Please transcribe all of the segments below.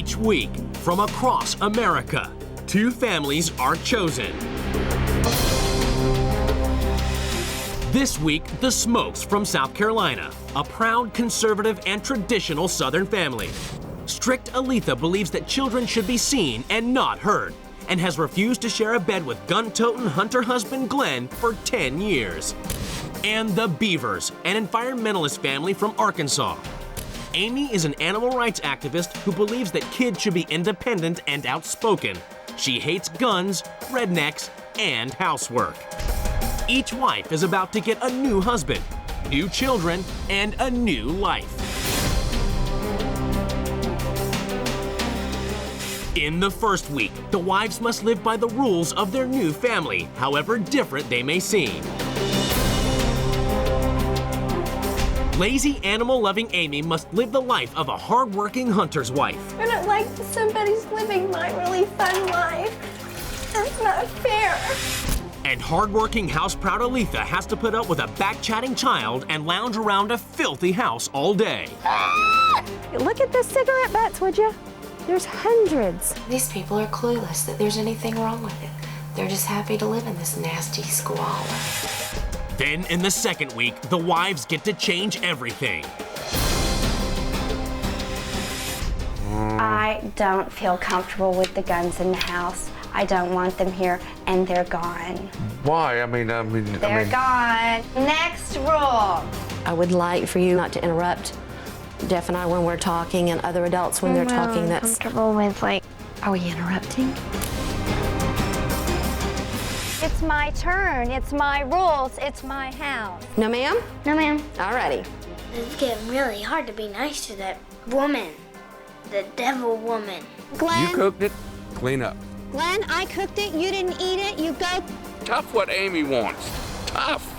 Each week, from across America, 2 families are chosen. This week, the Smokes from South Carolina, a proud conservative and traditional Southern family. Strict Aletha believes that children should be seen and not heard, and has refused to share a bed with gun-toting hunter husband Glenn for 10 years. And the Beavers, an environmentalist family from Arkansas. Amy is an animal rights activist who believes that kids should be independent and outspoken. She hates guns, rednecks, and housework. Each wife is about to get a new husband, new children, and a new life. In the first week, the wives must live by the rules of their new family, however different they may seem. Lazy, animal-loving Amy must live the life of a hard-working hunter's wife. I don't like somebody's living my really fun life. That's not fair. And hard-working, house-proud Aletha has to put up with a back-chatting child and lounge around a filthy house all day. Look at the cigarette butts, would you? There's hundreds. These people are clueless that there's anything wrong with it. They're just happy to live in this nasty squalor. Then, in the second week, the wives get to change everything. I don't feel comfortable with the guns in the house. I don't want them here, and they're gone. Why? They're gone. Next rule. I would like for you not to interrupt Jeff and I when we're talking, and other adults when they're talking. That's comfortable with, like, Are we interrupting? it's my turn, it's my rules, it's my house. No, ma'am? No, ma'am. Alrighty. It's getting really hard to be nice to that woman, the devil woman. Glenn, You cooked it, clean up. Glenn, I cooked it, you didn't eat it, you go. Tough what Amy wants. Tough.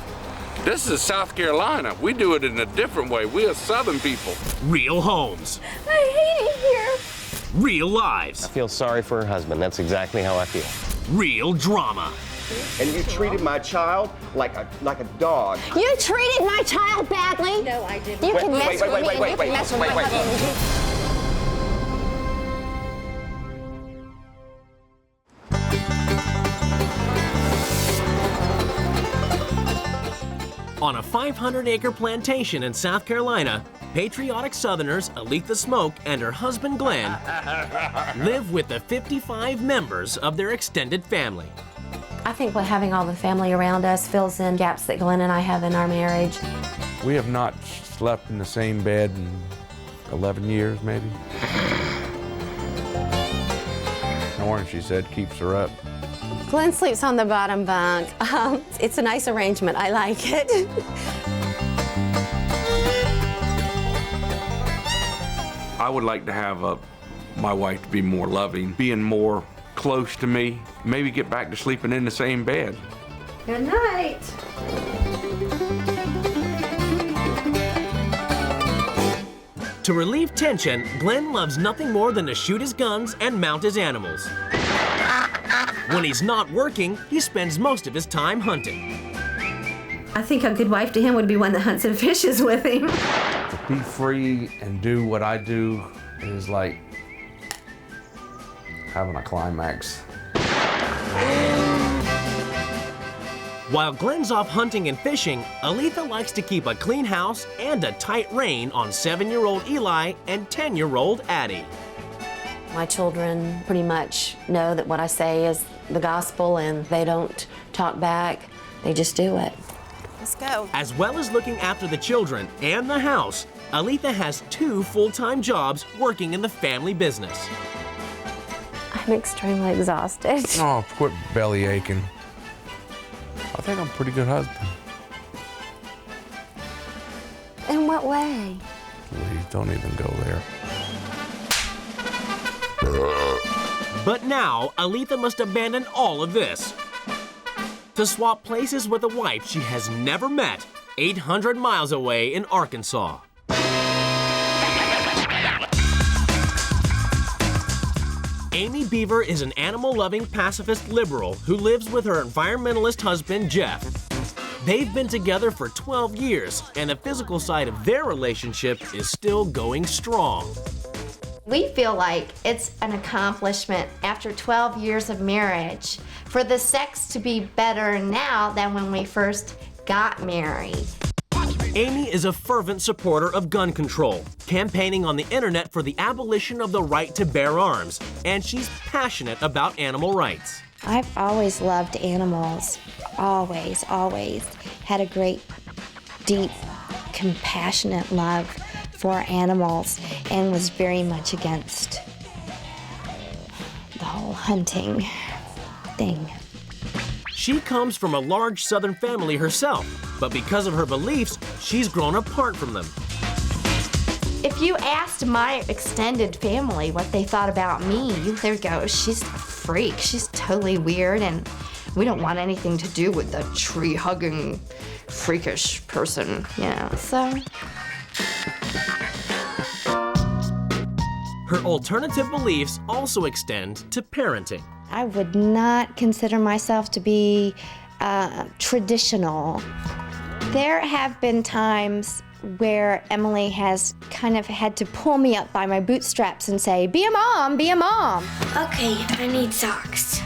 This is South Carolina. We do it in a different way. We are Southern people. Real homes, I hate it here. real lives, I feel sorry for her husband. That's exactly how I feel. real drama. And you treated my child like a dog. You treated my child badly. No, I didn't. You can mess with me and you can mess with my wait. husband. On a 500-acre plantation in South Carolina, patriotic Southerners Aletha Smoke and her husband Glenn live with the 55 members of their extended family. I think by having all the family around us fills in gaps that Glenn and I have in our marriage. We have not slept in the same bed in 11 years, maybe. Snoring, she said, keeps her up. Glenn sleeps on the bottom bunk. It's a nice arrangement. I like it. I would like to have my wife to be more loving, being more close to me, maybe get back to sleeping in the same bed. Good night. To relieve tension, Glenn loves nothing more than to shoot his guns and mount his animals. When he's not working, he spends most of his time hunting. I think a good wife to him would be one that hunts and fishes with him. To be free and do what I do is like having a climax. While Glenn's off hunting and fishing, Aletha likes to keep a clean house and a tight rein on 7-year-old Eli and 10-year-old Addie. My children pretty much know that what I say is the gospel, and they don't talk back. They just do it. Let's go. As well as looking after the children and the house, Aletha has 2 full-time jobs working in the family business. I'm extremely exhausted. Oh, quit belly aching. I think I'm a pretty good husband. In what way? Please don't even go there. But now, Aletha must abandon all of this to swap places with a wife she has never met 800 miles away in Arkansas. Amy Beaver is an animal-loving pacifist liberal who lives with her environmentalist husband, Jeff. They've been together for 12 years, and the physical side of their relationship is still going strong. We feel like it's an accomplishment after 12 years of marriage for the sex to be better now than when we first got married. Amy is a fervent supporter of gun control, campaigning on the internet for the abolition of the right to bear arms, and she's passionate about animal rights. I've always loved animals. Always, always. Had a great, deep, compassionate love for animals and was very much against the whole hunting thing. She comes from a large Southern family herself, but because of her beliefs, she's grown apart from them. If you asked my extended family what they thought about me, they would go, she's a freak, she's totally weird, and we don't want anything to do with the tree-hugging, freakish person, you know, so. Her alternative beliefs also extend to parenting. I would not consider myself to be traditional. There have been times where Emily has kind of had to pull me up by my bootstraps and say, be a mom, be a mom. Okay, I need socks.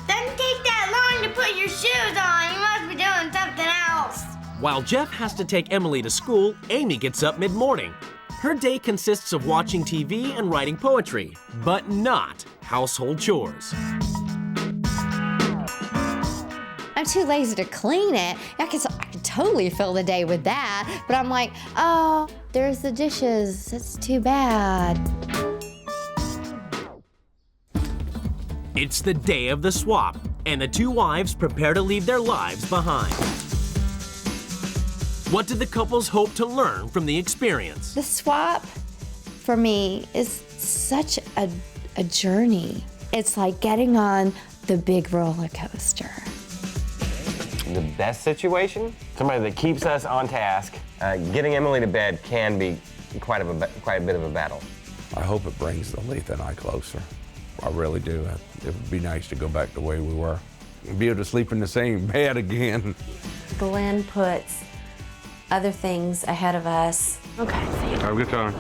Doesn't take that long to put your shoes on. You must be doing something else. While Jeff has to take Emily to school, Amy gets up mid-morning. Her day consists of watching TV and writing poetry, but not household chores. I'm too lazy to clean it. I could totally fill the day with that, but I'm like, oh, there's the dishes. It's too bad. It's the day of the swap, and the two wives prepare to leave their lives behind. What did the couples hope to learn from the experience? The swap, for me, is such a journey. It's like getting on the big roller coaster. The best situation? Somebody that keeps us on task. Getting Emily to bed can be quite a bit of a battle. I hope it brings Aletha and I closer. I really do. It would be nice to go back the way we were. Be able to sleep in the same bed again. Glenn puts other things ahead of us. Okay. Have a good time.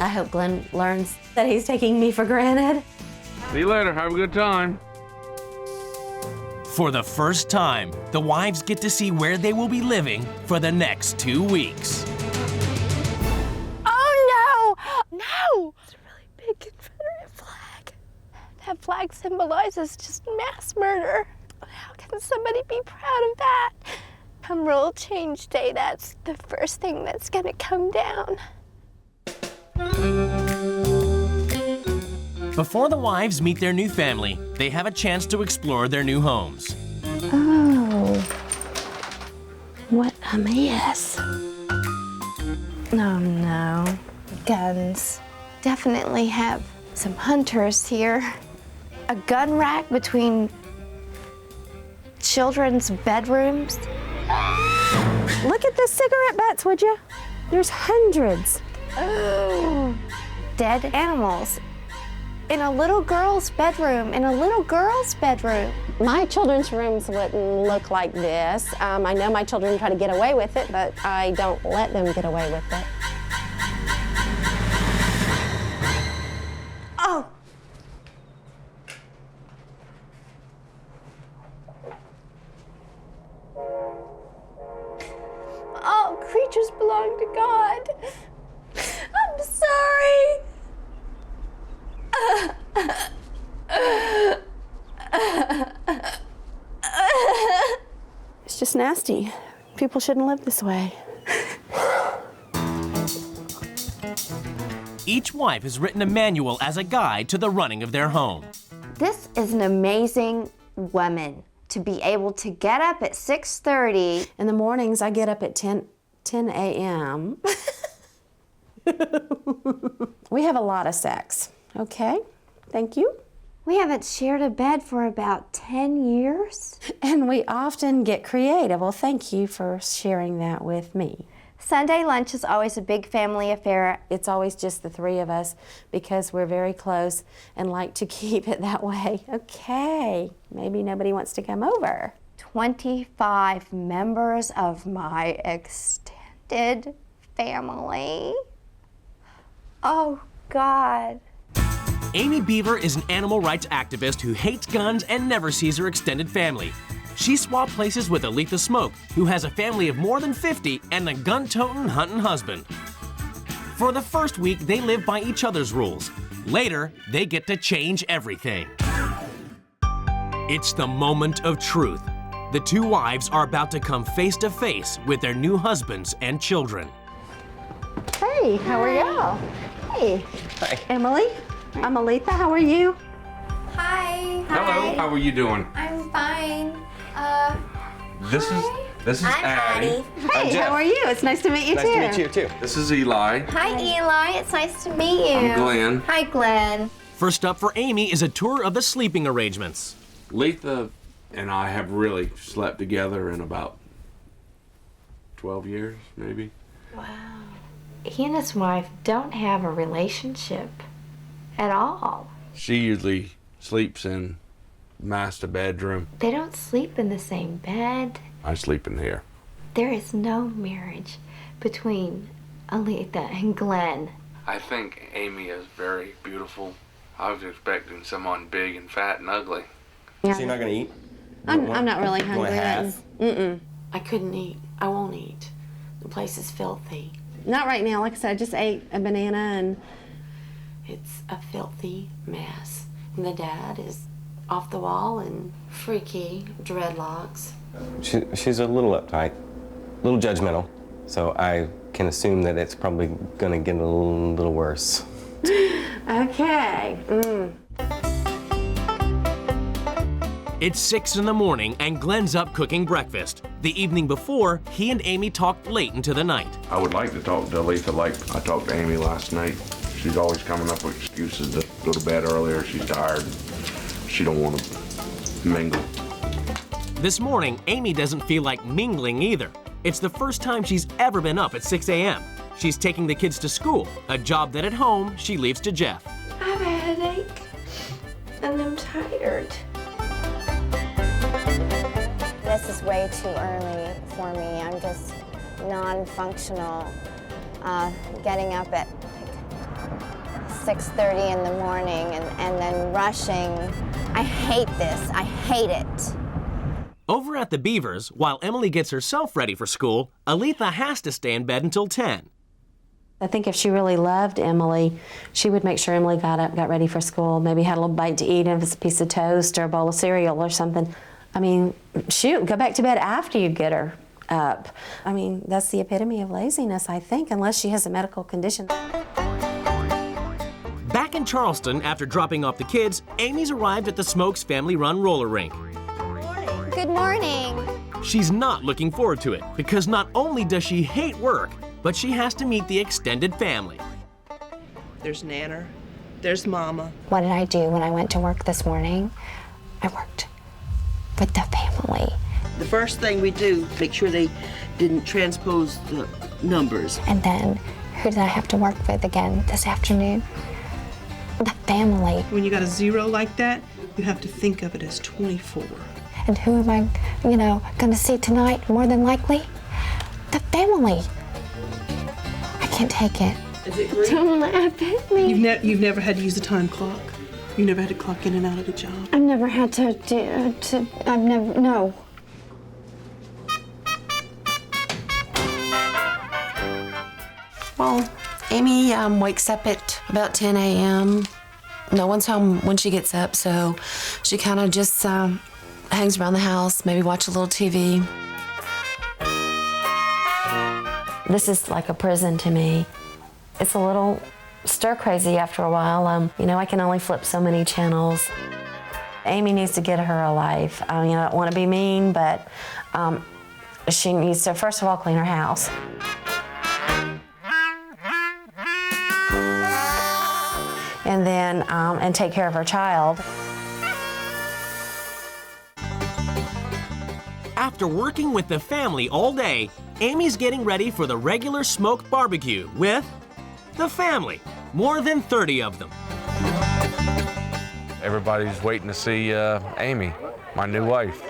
I hope Glenn learns that he's taking me for granted. See you later. Have a good time. For the first time, the wives get to see where they will be living for the next 2 weeks. Oh, no! No! It's a really big Confederate flag. That flag symbolizes just mass murder. How can somebody be proud of that? Come Rule Change Day, that's the first thing that's gonna come down. Before the wives meet their new family, they have a chance to explore their new homes. Oh, what a mess. Oh no, guns. Definitely have some hunters here. A gun rack between children's bedrooms. Look at the cigarette butts, would you? There's hundreds. Oh, dead animals. In a little girl's bedroom, My children's rooms wouldn't look like this. I know my children try to get away with it, but I don't let them get away with it. Oh. All creatures belong to God. I'm sorry. It's just nasty. People shouldn't live this way. Each wife has written a manual as a guide to the running of their home. This is an amazing woman to be able to get up at 6:30. In the mornings, I get up at 10 a.m. We have a lot of sex, okay? Thank you. We haven't shared a bed for about 10 years. And we often get creative. Well, thank you for sharing that with me. Sunday lunch is always a big family affair. It's always just the three of us because we're very close and like to keep it that way. Okay, maybe nobody wants to come over. 25 members of my extended family. Oh, God. Amy Beaver is an animal rights activist who hates guns and never sees her extended family. She swapped places with Aletha Smoke, who has a family of more than 50 and a gun-toting, hunting husband. For the first week, they live by each other's rules. Later, they get to change everything. It's the moment of truth. The two wives are about to come face to face with their new husbands and children. Hey, how are y'all? Hey. Hi. Emily, I'm Aletha. How are you? Hi. Hello, how are you doing? I'm fine. This is I'm Addie. Hey, Jeff. how are you? It's nice to meet you Nice too. to meet you too. This is Eli. Hi, Eli. It's nice to meet you. I'm Glenn. Hi, Glenn. First up for Amy is a tour of the sleeping arrangements. Letha and I have really slept together in about 12 years, maybe. He and his wife don't have a relationship at all. She usually sleeps in master bedroom. They don't sleep in the same bed. I sleep in here. There is no marriage between Aletha and Glenn. I think Amy is very beautiful. I was expecting someone big and fat and ugly. So you're not gonna eat? I'm not really You want hungry. half? I couldn't eat. I won't eat. The place is filthy. Not right now. Like I said, I just ate a banana and It's a filthy mess. And the dad is off the wall and freaky, dreadlocks. She's a little uptight, a little judgmental. So I can assume that it's probably gonna get a little worse. okay. It's 6 in the morning and Glenn's up cooking breakfast. The evening before, he and Amy talked late into the night. I would like to talk to Letha like I talked to Amy last night. She's always coming up with excuses to go to bed earlier. She's tired. She don't want to mingle. This morning, Amy doesn't feel like mingling either. It's the first time she's ever been up at 6 a.m. She's taking the kids to school, a job that at home she leaves to Jeff. I have a headache, and I'm tired. This is way too early for me. I'm just non-functional. Getting up at like 6:30 in the morning and then rushing. I hate this. I hate it. Over at the Beavers, while Emily gets herself ready for school, Aletha has to stay in bed until 10. I think if she really loved Emily, she would make sure Emily got up, got ready for school, maybe had a little bite to eat, if it's a piece of toast or a bowl of cereal or something. I mean, shoot, go back to bed after you get her up. I mean, that's the epitome of laziness, I think, unless she has a medical condition. Back in Charleston, after dropping off the kids, Amy's arrived at the Smokes family-run roller rink. Good morning. She's not looking forward to it, because not only does she hate work, but she has to meet the extended family. There's Nana, there's Mama. What did I do when I went to work this morning? I worked with the family. The first thing we do, make sure they didn't transpose the numbers. And then, who did I have to work with again this afternoon? The family. When you got a zero like that, you have to think of it as 24. And who am I, going to see tonight, more than likely? The family. I can't take it. Is it great? Don't laugh at me. You've never had to use a time clock? You never had to clock in and out of the job? I've never had no. Well, Amy wakes up at about 10 a.m. No one's home when she gets up, so she kind of just hangs around the house, maybe watch a little TV. This is like a prison to me. It's a little stir-crazy after a while. I can only flip so many channels. Amy needs to get her a life. I don't want to be mean, but she needs to, first of all, clean her house. And then, and take care of her child. After working with the family all day, Amy's getting ready for the regular smoked barbecue with the family, more than 30 of them. Everybody's waiting to see Amy, my new wife.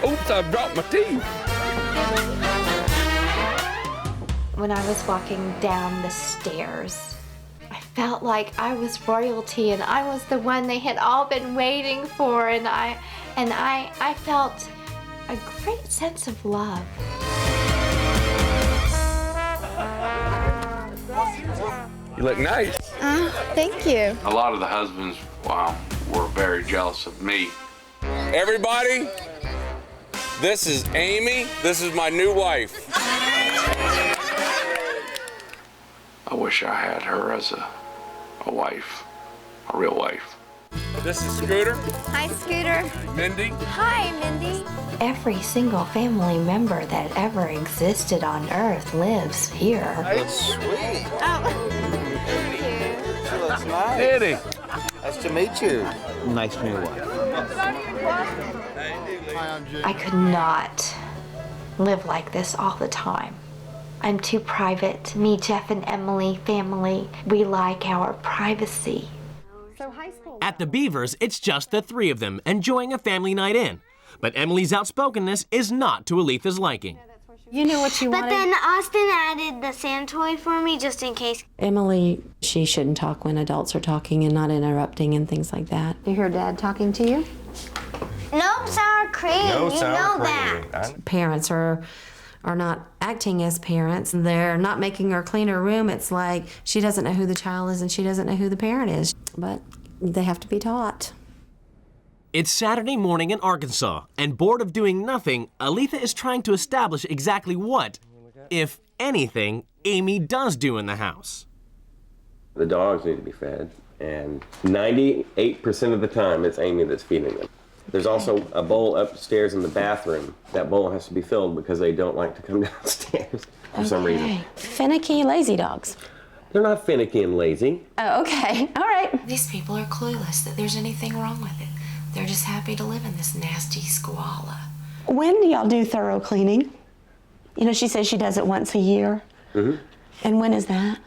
Oops, I dropped my teeth. when I was walking down the stairs, I felt like I was royalty and I was the one they had all been waiting for, and I felt a great sense of love. You look nice. Thank you. A lot of the husbands, wow, were very jealous of me. Everybody, this is Amy. This is my new wife. I wish I had her as a wife, a real wife. This is Scooter. Hi, Scooter. Mindy. Hi, Mindy. Every single family member that ever existed on Earth lives here. That's sweet. Oh. She looks nice. Diddy. Nice to meet you. Nice new wife. I could not live like this all the time. I'm too private. Me, Jeff, and Emily, family, we like our privacy. At the Beavers, it's just the three of them enjoying a family night in. But Emily's outspokenness is not to Aletha's liking. You knew what you But wanted. then Austin added the sand toy for me just in case. Emily, she shouldn't talk when adults are talking and not interrupting and things like that. You hear Dad talking to you? No sour cream. No you sour know cream. that. Parents are not acting as parents. They're not making her clean her room. It's like she doesn't know who the child is and she doesn't know who the parent is. But they have to be taught. It's Saturday morning in Arkansas, and bored of doing nothing, Aletha is trying to establish exactly what, if anything, Amy does do in the house. The dogs need to be fed, and 98% of the time it's Amy that's feeding them. There's also a bowl upstairs in the bathroom. That bowl has to be filled because they don't like to come downstairs for some reason. Finicky, lazy dogs. They're not finicky and lazy. Oh, okay. All right. These people are clueless that there's anything wrong with it. They're just happy to live in this nasty squalor. When do y'all do thorough cleaning? You know, she says she does it once a year. Mm-hmm. And when is that?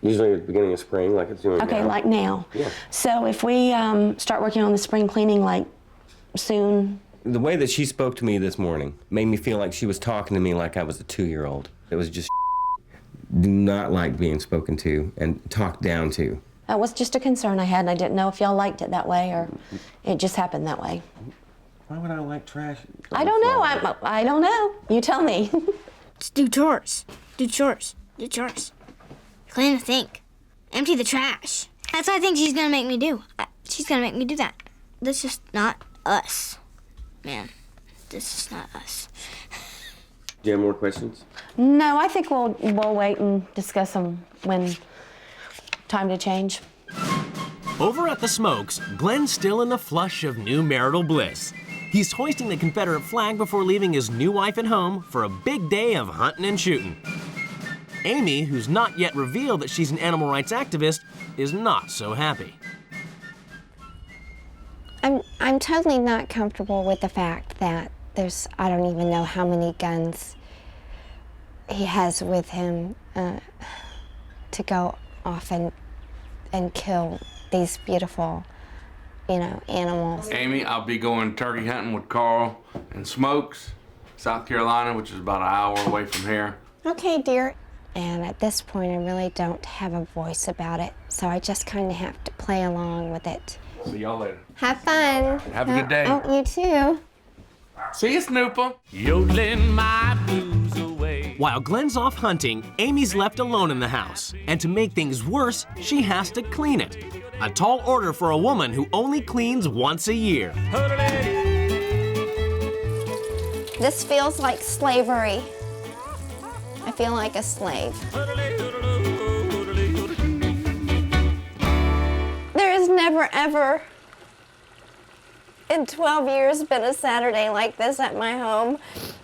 Usually at the beginning of spring, like it's doing Okay, now. like now. Yeah. So if we start working on the spring cleaning like soon. The way that she spoke to me this morning made me feel like she was talking to me like I was a 2-year-old. It was just do not like being spoken to and talked down to. That was just a concern I had, and I didn't know if y'all liked it that way or it just happened that way. Why would I like trash? I don't know. I don't know. You tell me. Just do chores. Do chores. Do chores. Clean the sink. Empty the trash. That's what I think she's gonna make me do. She's gonna make me do that. That's just not us. Man, this is not us. Do you have more questions? No, I think we'll wait and discuss them when time to change. Over at the Smokes, Glenn's still in the flush of new marital bliss. He's hoisting the Confederate flag before leaving his new wife at home for a big day of hunting and shooting. Amy, who's not yet revealed that she's an animal rights activist, is not so happy. I'm totally not comfortable with the fact that I don't even know how many guns he has with him to go off and kill these beautiful, animals. Amy, I'll be going turkey hunting with Carl in Smokes, South Carolina, which is about an hour away from here. Okay, dear. And at this point, I really don't have a voice about it, so I just kind of have to play along with it. See y'all later. Have fun. Have a good day. Oh, you too. See you, Snooper. Yodeling my blues away. While Glenn's off hunting, Amy's left alone in the house. And to make things worse, she has to clean it. A tall order for a woman who only cleans once a year. This feels like slavery. I feel like a slave. There has never, ever in 12 years been a Saturday like this at my home.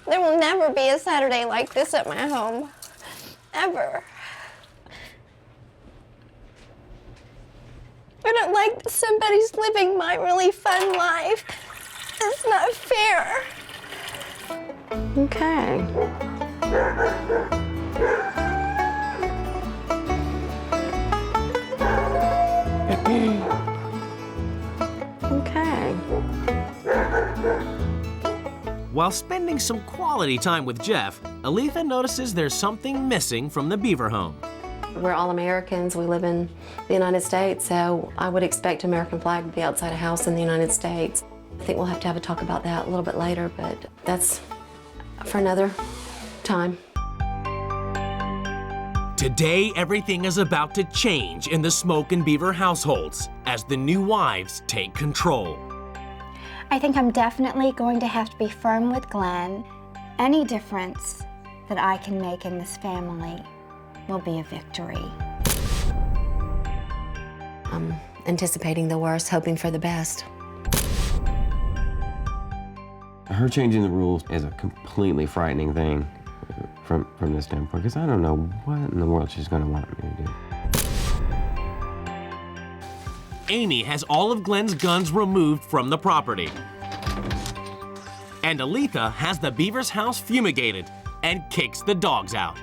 There will never be a Saturday like this at my home. Ever. I don't like that somebody's living my really fun life. It's not fair. Okay. Okay. While spending some quality time with Jeff, Aletha notices there's something missing from the beaver home. We're all Americans. We live in the United States, so I would expect American flag to be outside a house in the United States. I think we'll have to have a talk about that a little bit later, but that's for another time. Today, everything is about to change in the Smoke and Beaver households as the new wives take control. I think I'm definitely going to have to be firm with Glenn. Any difference that I can make in this family will be a victory. I'm anticipating the worst, hoping for the best. Her changing the rules is a completely frightening thing from this standpoint, because I don't know what in the world she's going to want me to do. Amy has all of Glenn's guns removed from the property. And Aletha has the beaver's house fumigated and kicks the dogs out.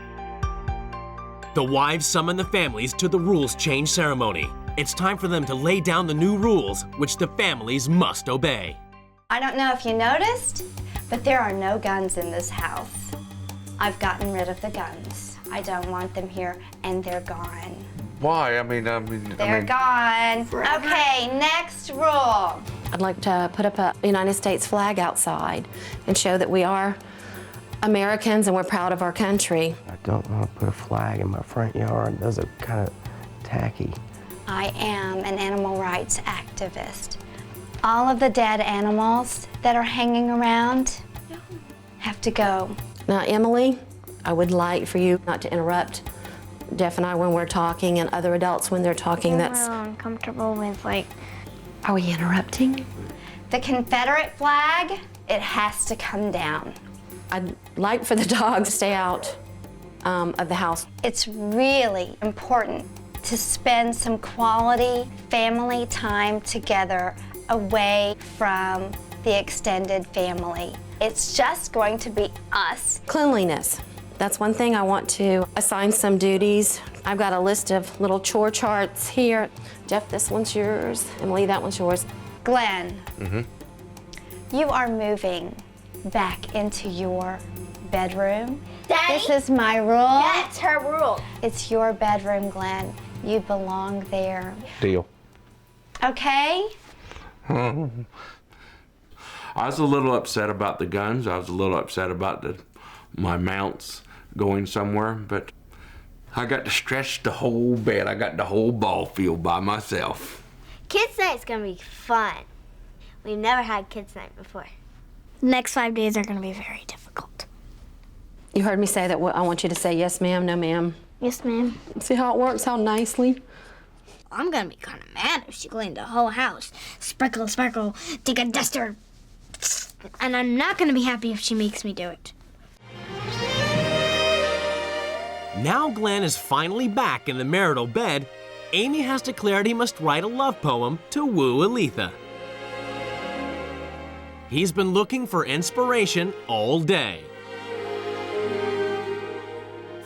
The wives summon the families to the rules change ceremony. It's time for them to lay down the new rules, which the families must obey. I don't know if you noticed, but there are no guns in this house. I've gotten rid of the guns. I don't want them here, and they're gone. Why? They're gone. Okay, next rule. I'd like to put up a United States flag outside and show that we are Americans and we're proud of our country. I don't want to put a flag in my front yard. Those are kind of tacky. I am an animal rights activist. All of the dead animals that are hanging around have to go. Now, Emily, I would like for you not to interrupt Jeff and I when we're talking and other adults when they're talking. That's uncomfortable with, like... Are we interrupting? The Confederate flag, it has to come down. I'd like for the dogs to stay out of the house. It's really important to spend some quality family time together away from the extended family. It's just going to be us. Cleanliness. That's one thing I want to assign some duties. I've got a list of little chore charts here. Jeff, this one's yours. Emily, that one's yours. Glenn, you are moving back into your bedroom. Daddy? This is my rule. Yeah, it's her rule. It's your bedroom, Glenn. You belong there. Deal. Okay? I was a little upset about the guns. I was a little upset about my mounts going somewhere, but I got to stretch the whole bed. I got the whole ball field by myself. Kids' night's gonna be fun. We've never had kids' night before. The next 5 days are gonna be very difficult. You heard me say that I want you to say yes, ma'am, no, ma'am. Yes, ma'am. See how it works, how nicely? I'm gonna be kind of mad if she cleaned the whole house. Sprinkle, sparkle, take a duster. And I'm not gonna be happy if she makes me do it. Now Glenn is finally back in the marital bed. Amy has declared he must write a love poem to woo Aletha. He's been looking for inspiration all day.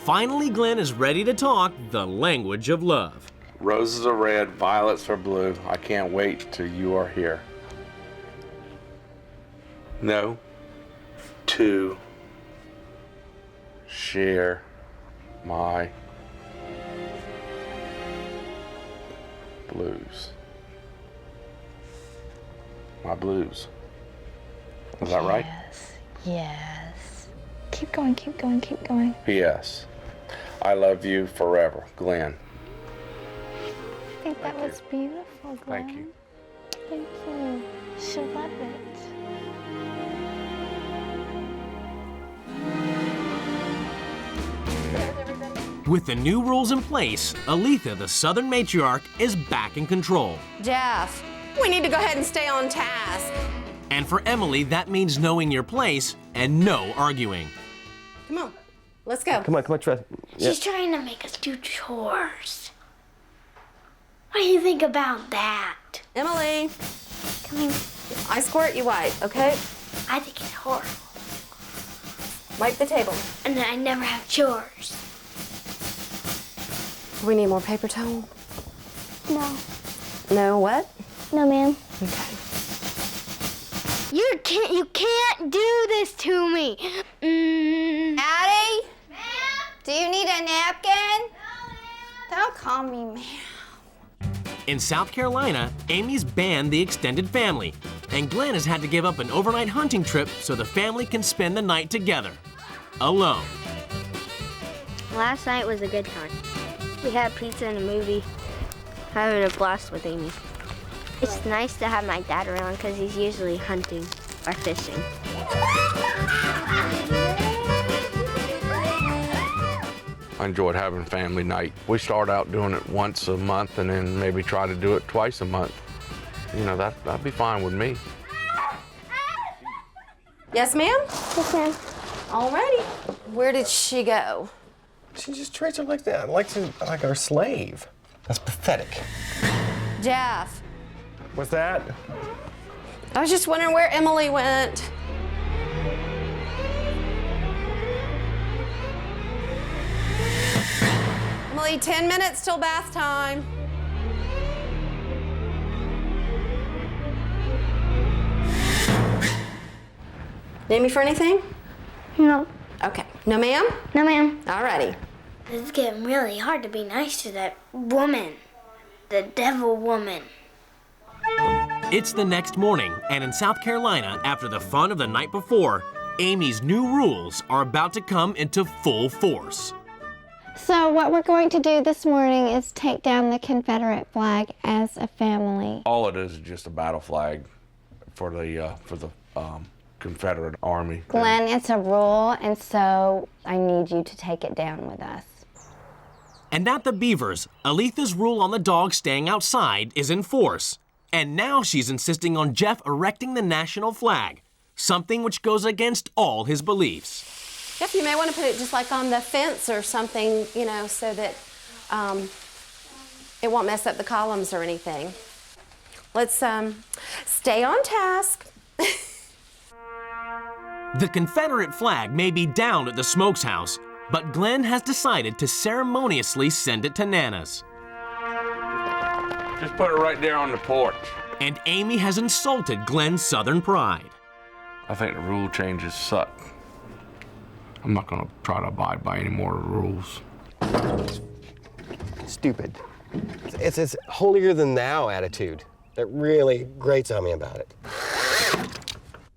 Finally, Glenn is ready to talk the language of love. Roses are red, violets are blue. I can't wait till you are here. No. To share my blues. My blues. Is that right? Yes. Keep going, keep going, keep going. P.S. I love you forever, Glenn. I think that was beautiful, Glenn. Thank you. Thank you. She'll love it. With the new rules in place, Aletha, the Southern matriarch, is back in control. Jeff, we need to go ahead and stay on task. And for Emily, that means knowing your place and no arguing. Come on, let's go. Come on, Trust. She's trying to make us do chores. What do you think about that? Emily, Come here. I squirt, you wipe, okay? I think it's horrible. Wipe the table. And I never have chores. We need more paper towel. No. No what? No, ma'am. Okay. You can't do this to me. Addie? Do you need a napkin? Don't call me ma'am. In South Carolina, Amy's banned the extended family, and Glenn has had to give up an overnight hunting trip so the family can spend the night together, alone. Last night was a good time. We had pizza and a movie. Having a blast with Amy. It's nice to have my dad around because he's usually hunting or fishing. I enjoyed having family night. We start out doing it once a month and then maybe try to do it twice a month. You know, that'd be fine with me. Yes, ma'am? Yes, ma'am. Alrighty. Where did she go? She just treats her like that, like our slave. That's pathetic. Jeff. What's that? I was just wondering where Emily went. Emily, 10 minutes till bath time. Need me for anything? No. Okay. No, ma'am? No, ma'am. Alrighty. It's getting really hard to be nice to that woman. The devil woman. It's the next morning, and in South Carolina, after the fun of the night before, Amy's new rules are about to come into full force. So what we're going to do this morning is take down the Confederate flag as a family. All it is just a battle flag for the Confederate Army. Glenn, it's a rule, and so I need you to take it down with us. And at the Beavers, Aletha's rule on the dog staying outside is in force. And now she's insisting on Jeff erecting the national flag, something which goes against all his beliefs. Jeff, you may want to put it just like on the fence or something, you know, so that it won't mess up the columns or anything. Let's stay on task. The Confederate flag may be down at the Smokes house, but Glenn has decided to ceremoniously send it to Nana's. Just put it right there on the porch. And Amy has insulted Glenn's Southern pride. I think the rule changes suck. I'm not gonna try to abide by any more rules. Stupid. It's this holier than thou attitude that really grates on me about it.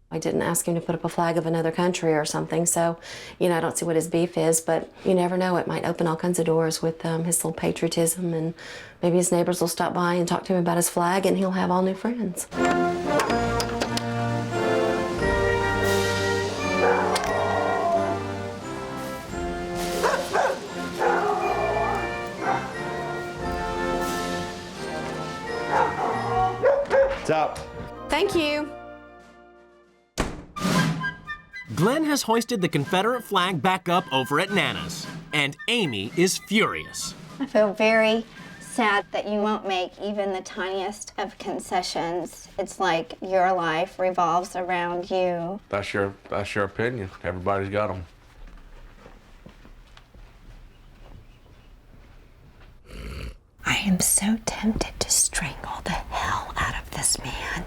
I didn't ask him to put up a flag of another country or something, so, you know, I don't see what his beef is, but you never know. It might open all kinds of doors with his little patriotism, and maybe his neighbors will stop by and talk to him about his flag, and he'll have all new friends. What's up? Thank you. Glenn has hoisted the Confederate flag back up over at Nana's, and Amy is furious. I feel very sad that you won't make even the tiniest of concessions. It's like your life revolves around you. That's your opinion. Everybody's got them. I am so tempted to strangle the hell out of this man.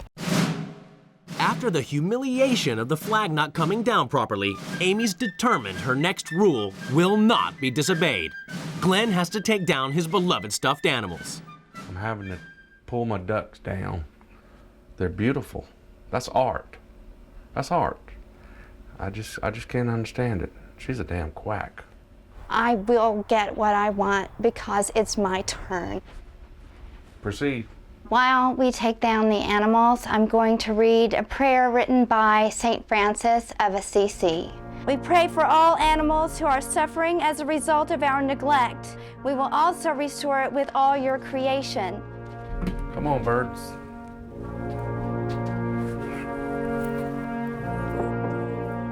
After the humiliation of the flag not coming down properly, Amy's determined her next rule will not be disobeyed. Glenn has to take down his beloved stuffed animals. I'm having to pull my ducks down. They're beautiful. That's art. That's art. I just can't understand it. She's a damn quack. I will get what I want because it's my turn. Proceed. While we take down the animals, I'm going to read a prayer written by St. Francis of Assisi. We pray for all animals who are suffering as a result of our neglect. We will also restore it with all your creation. Come on, birds.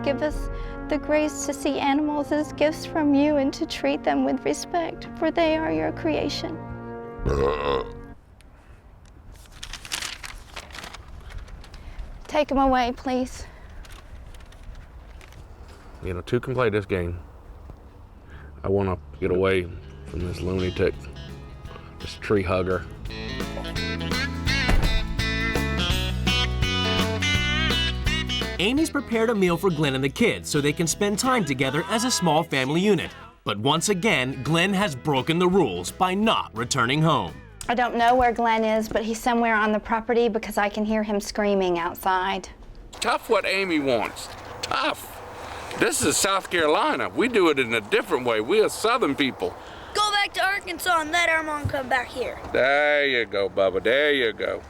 Give us the grace to see animals as gifts from you and to treat them with respect, for they are your creation. Take them away, please. You know, two can play this game. I want to get away from this lunatic, this tree hugger. Amy's prepared a meal for Glenn and the kids so they can spend time together as a small family unit. But once again, Glenn has broken the rules by not returning home. I don't know where Glenn is, but he's somewhere on the property because I can hear him screaming outside. Tough what Amy wants. Tough. This is South Carolina. We do it in a different way. We are Southern people. Go back to Arkansas and let our mom come back here. There you go, Bubba. There you go.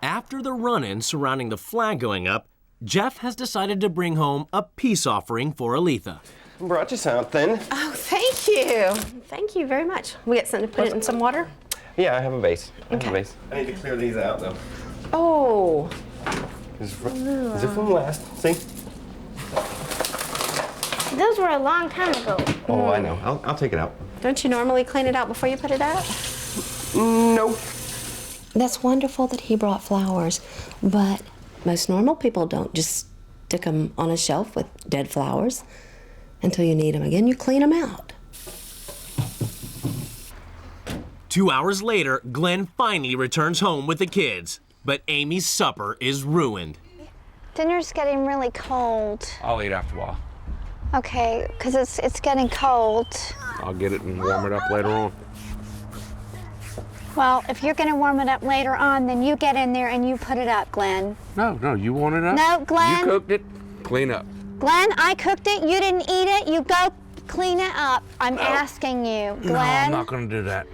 After the run-in surrounding the flag going up, Jeff has decided to bring home a peace offering for Aletha. Brought you something. Oh, thank you. Thank you very much. We get something to put it in some water? Yeah, I have a vase. Okay. I need to clear these out, though. Oh. Is it from last? See? Those were a long time ago. Oh, I know. I'll take it out. Don't you normally clean it out before you put it out? No. That's wonderful that he brought flowers, but most normal people don't just stick them on a shelf with dead flowers until you need them again. You clean them out. 2 hours later, Glenn finally returns home with the kids, but Amy's supper is ruined. Dinner's getting really cold. I'll eat after a while. Okay, because it's getting cold. I'll get it and warm it up later on. Well, if you're going to warm it up later on, then you get in there and you put it up, Glenn. No, you want it up? No, Glenn. You cooked it, clean up. Glenn, I cooked it. You didn't eat it. You go clean it up. I'm asking you, Glenn. No, I'm not going to do that.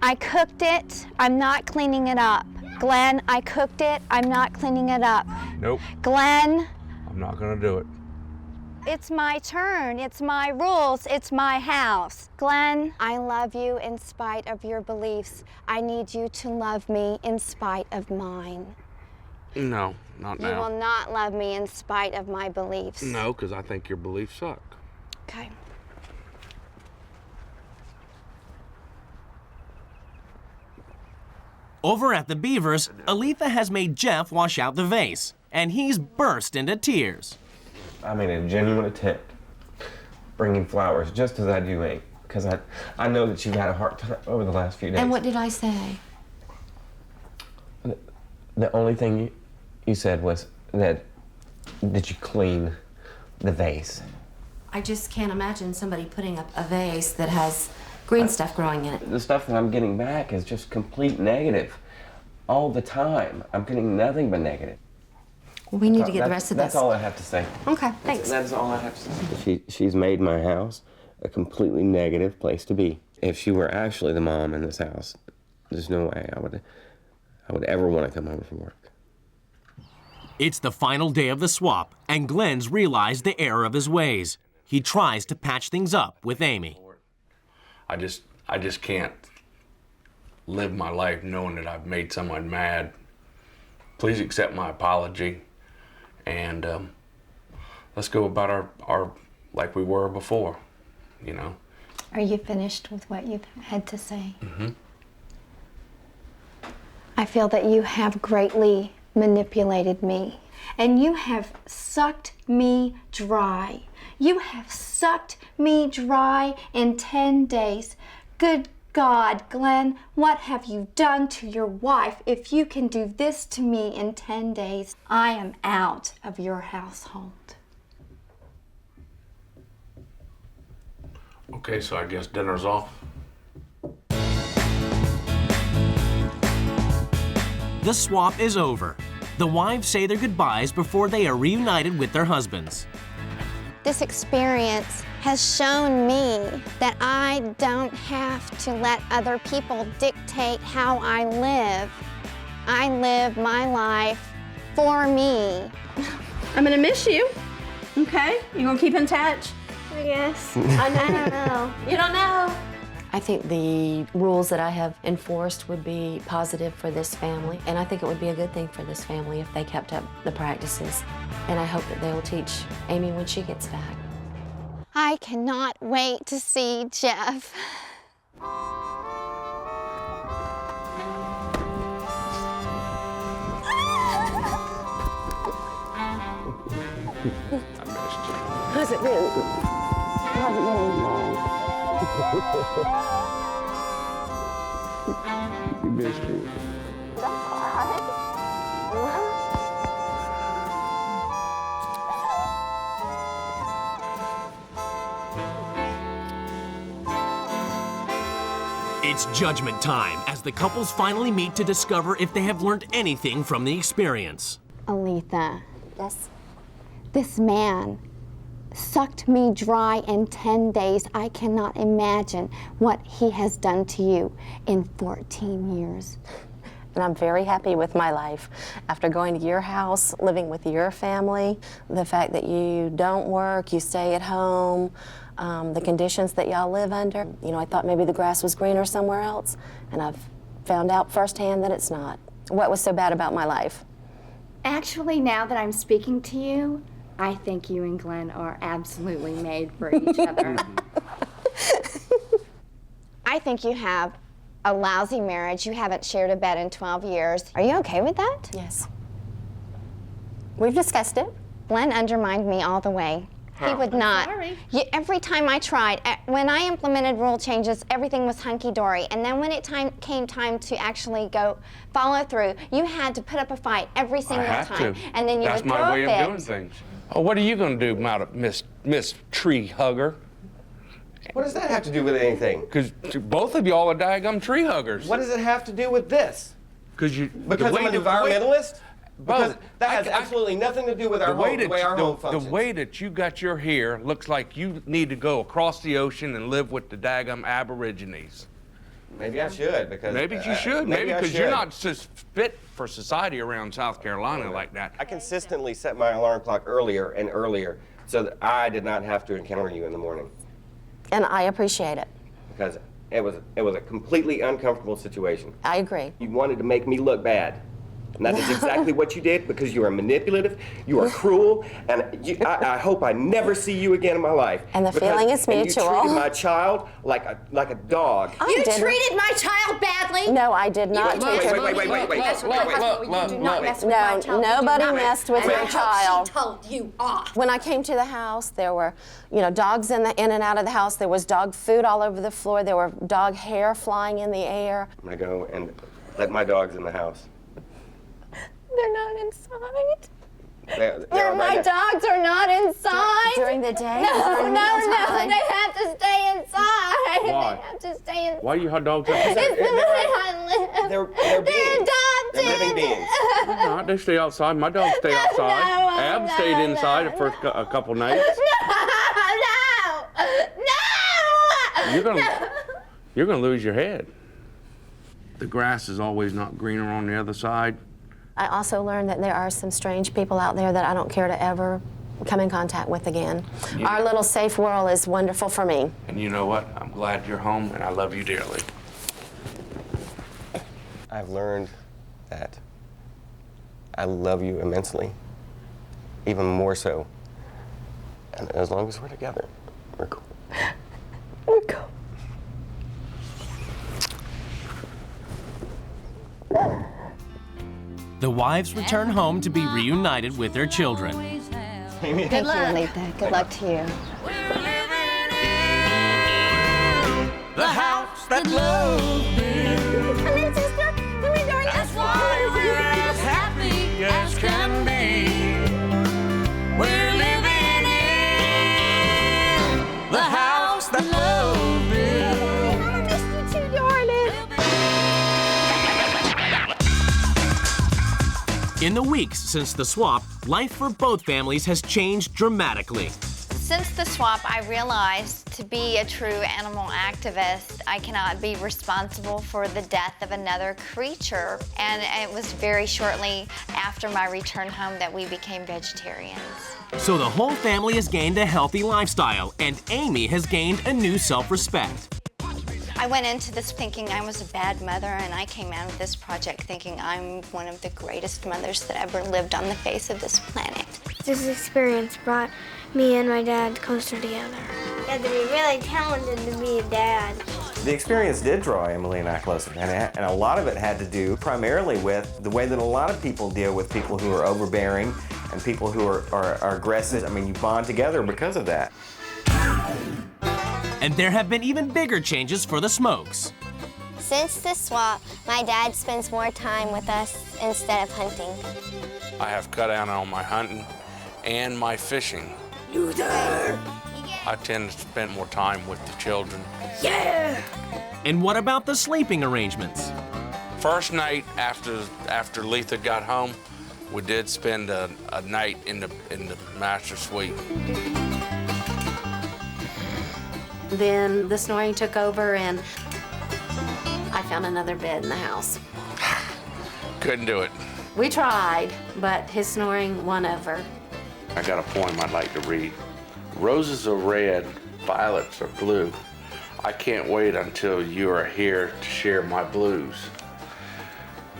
I cooked it. I'm not cleaning it up. Glenn, I cooked it. I'm not cleaning it up. Nope. Glenn. I'm not going to do it. It's my turn. It's my rules. It's my house. Glenn, I love you in spite of your beliefs. I need you to love me in spite of mine. No, not You now. will not love me in spite of my beliefs. No, because I think your beliefs suck. Okay. Over at the Beavers, Aletha has made Jeff wash out the vase, and he's burst into tears. I made a genuine attempt bringing flowers just as I do Amy, because I know that you've had a hard time over the last few days. And what did I say? The only thing you said was that you clean the vase. I just can't imagine somebody putting up a vase that has green stuff growing in it. The stuff that I'm getting back is just complete negative all the time. I'm getting nothing but negative. We need to get the rest of this. That's all I have to say. Okay, thanks. That's all I have to say. She's made my house a completely negative place to be. If she were actually the mom in this house, there's no way I would ever want to come home from work. It's the final day of the swap, and Glenn's realized the error of his ways. He tries to patch things up with Amy. I just can't live my life knowing that I've made someone mad. Please accept my apology, and let's go about our like we were before, you know. Are you finished with what you've had to say? Mm-hmm. I feel that you have greatly manipulated me, and you have sucked me dry. You have sucked me dry in 10 days. Good God, Glenn, what have you done to your wife? If you can do this to me in 10 days, I am out of your household. Okay, so I guess dinner's off. The swap is over. The wives say their goodbyes before they are reunited with their husbands. This experience has shown me that I don't have to let other people dictate how I live. I live my life for me. I'm gonna miss you. Okay? You gonna keep in touch? I guess. I don't know. You don't know? I think the rules that I have enforced would be positive for this family, and I think it would be a good thing for this family if they kept up the practices. And I hope that they will teach Amy when she gets back. I cannot wait to see Jeff. How's it been? How's it been, Mom? You missed me. That's all right. It's judgment time as the couples finally meet to discover if they have learned anything from the experience. Aletha. Yes. This man sucked me dry in 10 days. I cannot imagine what he has done to you in 14 years. And I'm very happy with my life. After going to your house, living with your family, the fact that you don't work, you stay at home, the conditions that y'all live under. You know, I thought maybe the grass was greener somewhere else, and I've found out firsthand that it's not. What was so bad about my life? Actually, now that I'm speaking to you, I think you and Glenn are absolutely made for each other. I think you have a lousy marriage. You haven't shared a bed in 12 years. Are you okay with that? Yes. We've discussed it. Glenn undermined me all the way. He would not. Sorry. Every time I tried, when I implemented rule changes, everything was hunky-dory. And then when it came time to actually go follow through, you had to put up a fight every single time. And then you That's would throw my way a of fit. doing things. Oh, what are you going to do, Miss Tree Hugger? What does that have to do with anything? Because both of y'all are daggum tree huggers. What does it have to do with this? Because I'm an environmentalist? Because that has absolutely nothing to do with our home, the way our home functions. The way that you got your hair looks like you need to go across the ocean and live with the daggum Aborigines. Maybe I should, because... Maybe you should. Maybe because you're not just fit for society around South Carolina like that. I consistently set my alarm clock earlier and earlier so that I did not have to encounter you in the morning. And I appreciate it. Because it was a completely uncomfortable situation. I agree. You wanted to make me look bad. And that is exactly what you did, because you are manipulative, you are cruel, and I hope I never see you again in my life. And the feeling is mutual. You treated my child like a dog. You treated my child badly. No, I did not. Wait. No, nobody messed with your child. She told you off. When I came to the house, there were, dogs in and out of the house. There was dog food all over the floor. There were dog hair flying in the air. I'm gonna go and let my dogs in the house. They're not inside. My dogs are not inside. During the day? No, they have to stay inside. Why? They have to stay inside. Why do you hot dogs? It's the way I live. They're adopted. They're living beings. No, they stay outside. My dogs stay outside. Ab stayed inside the first a couple nights. No. You're gonna lose your head. The grass is always not greener on the other side. I also learned that there are some strange people out there that I don't care to ever come in contact with again. Yeah. Our little safe world is wonderful for me. And you know what? I'm glad you're home, and I love you dearly. I've learned that I love you immensely, even more so. And as long as we're together, we're cool. We're cool. The wives return home to be reunited with their children. Thank you, Aletha. Good luck to you. The house that loved me. Come in, sister. Come in, darling. That's why we're as happy as can be. We're living in the house that loved me. I missed you too, darling. In the weeks since the swap, life for both families has changed dramatically. Since the swap, I realized to be a true animal activist, I cannot be responsible for the death of another creature. And it was very shortly after my return home that we became vegetarians. So the whole family has gained a healthy lifestyle, and Amy has gained a new self-respect. I went into this thinking I was a bad mother, and I came out of this project thinking I'm one of the greatest mothers that ever lived on the face of this planet. This experience brought me and my dad closer together. You have to be really talented to be a dad. The experience did draw Emily and I closer, and a lot of it had to do primarily with the way that a lot of people deal with people who are overbearing and people who are aggressive. I mean, you bond together because of that. And there have been even bigger changes for the Smokes. Since the swap, my dad spends more time with us instead of hunting. I have cut down on my hunting and my fishing. Loser! I tend to spend more time with the children. Yeah! And what about the sleeping arrangements? First night after Letha got home, we did spend a night in the master suite. Then the snoring took over and I found another bed in the house. Couldn't do it. We tried, but his snoring won over. I got a poem I'd like to read. Roses are red, violets are blue. I can't wait until you are here to share my blues.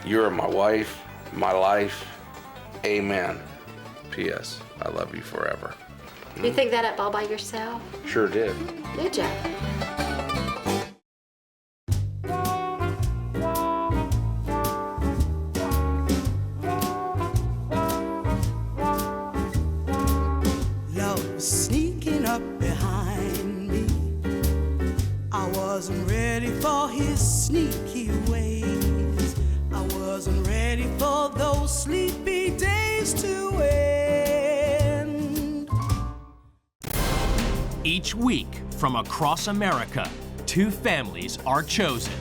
You are my wife, my life. Amen. P.S. I love you forever. You think that up all by yourself? Sure did. Good job. Love sneaking up behind me. I wasn't ready for his sneaky ways. I wasn't ready for those sleepy days to end. Each week, from across America, 2 families are chosen.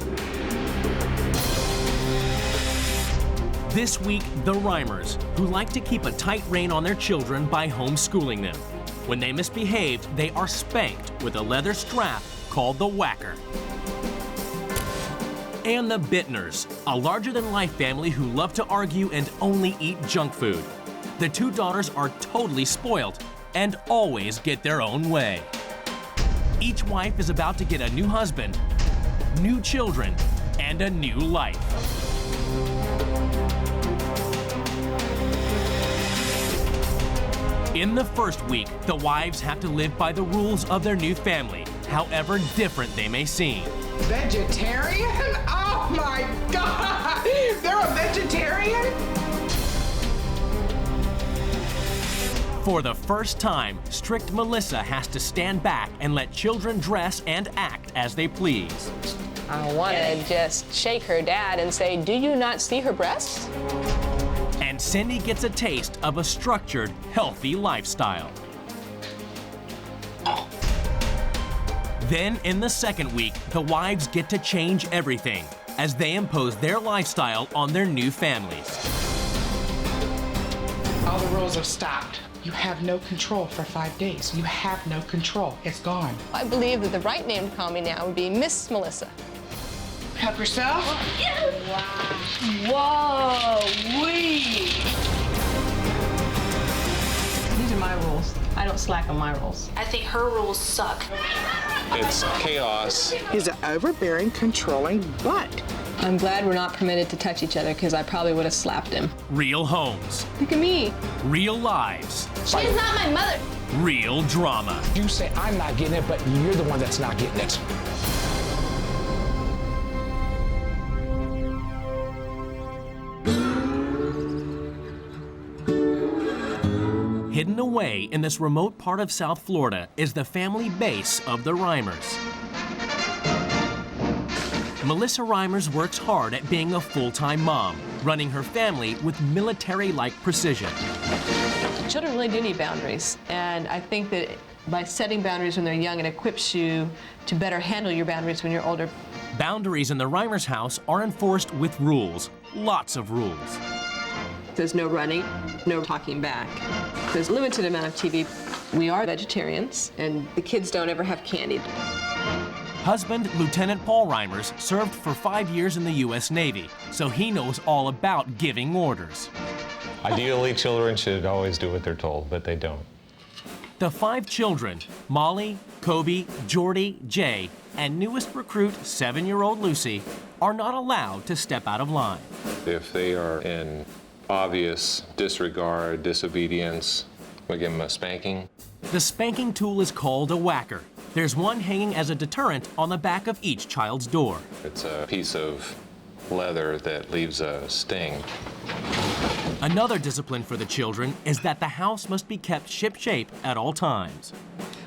This week, the Reimers, who like to keep a tight rein on their children by homeschooling them. When they misbehaved, they are spanked with a leather strap called the whacker. And the Bittners, a larger-than-life family who love to argue and only eat junk food. The 2 daughters are totally spoiled and always get their own way. Each wife is about to get a new husband, new children, and a new life. In the first week, the wives have to live by the rules of their new family, however different they may seem. Vegetarian? Oh my God! They're a vegetarian? For the first time, strict Melissa has to stand back and let children dress and act as they please. I want to just shake her dad and say, do you not see her breasts? And Cindy gets a taste of a structured, healthy lifestyle. Then, in the second week, the wives get to change everything as they impose their lifestyle on their new families. All the rules are stopped. You have no control for 5 days. You have no control. It's gone. I believe that the right name to call me now would be Miss Melissa. Help yourself? Wow. Whoa, wee. These are my rules. I don't slack on my rules. I think her rules suck. It's chaos. He's an overbearing, controlling butt. I'm glad we're not permitted to touch each other because I probably would have slapped him. Real homes. Look at me. Real lives. She's not my mother. Real drama. You say I'm not getting it, but you're the one that's not getting it. Hidden away in this remote part of South Florida is the family base of the Reimers. Melissa Reimers works hard at being a full-time mom, running her family with military-like precision. Children really do need boundaries, and I think that by setting boundaries when they're young, it equips you to better handle your boundaries when you're older. Boundaries in the Reimers house are enforced with rules, lots of rules. There's no running, no talking back. There's a limited amount of TV. We are vegetarians, and the kids don't ever have candy. Husband, Lieutenant Paul Reimers, served for 5 years in the U.S. Navy, so he knows all about giving orders. Ideally, children should always do what they're told, but they don't. The 5 children, Molly, Kobe, Jordy, Jay, and newest recruit, 7-year-old Lucy, are not allowed to step out of line. If they are in obvious disregard, disobedience, we give them a spanking. The spanking tool is called a whacker. There's one hanging as a deterrent on the back of each child's door. It's a piece of leather that leaves a sting. Another discipline for the children is that the house must be kept shipshape at all times.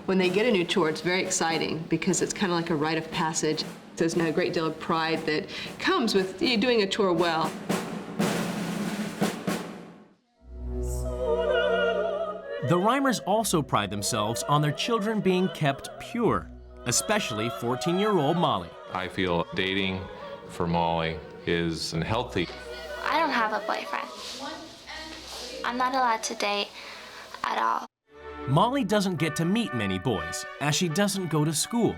When they get a new chore, it's very exciting because it's kind of like a rite of passage. There's a great deal of pride that comes with doing a chore well. The Reimers also pride themselves on their children being kept pure, especially 14-year-old Molly. I feel dating for Molly is unhealthy. I don't have a boyfriend. I'm not allowed to date at all. Molly doesn't get to meet many boys, as she doesn't go to school.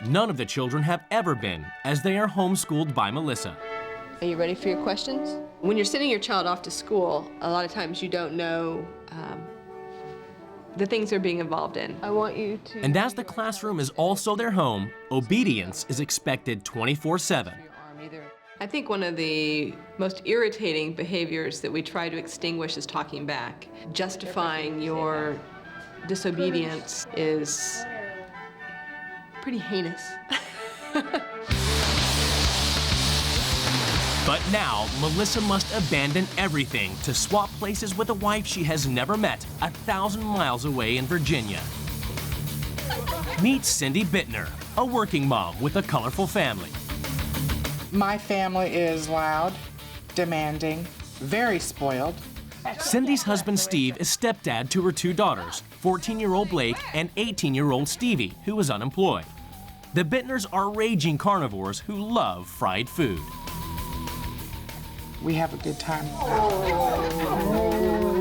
None of the children have ever been, as they are homeschooled by Melissa. Are you ready for your questions? When you're sending your child off to school, a lot of times you don't know the things they're being involved in. I want you to... And as the classroom is also their home, obedience is expected 24/7. I think one of the most irritating behaviors that we try to extinguish is talking back. Justifying your disobedience is pretty heinous. But now, Melissa must abandon everything to swap places with a wife she has never met 1,000 miles away in Virginia. Meet Cindy Bittner, a working mom with a colorful family. My family is loud, demanding, very spoiled. Cindy's husband Steve is stepdad to her 2 daughters, 14-year-old Blake and 18-year-old Stevie, who is unemployed. The Bittners are raging carnivores who love fried food. We have a good time.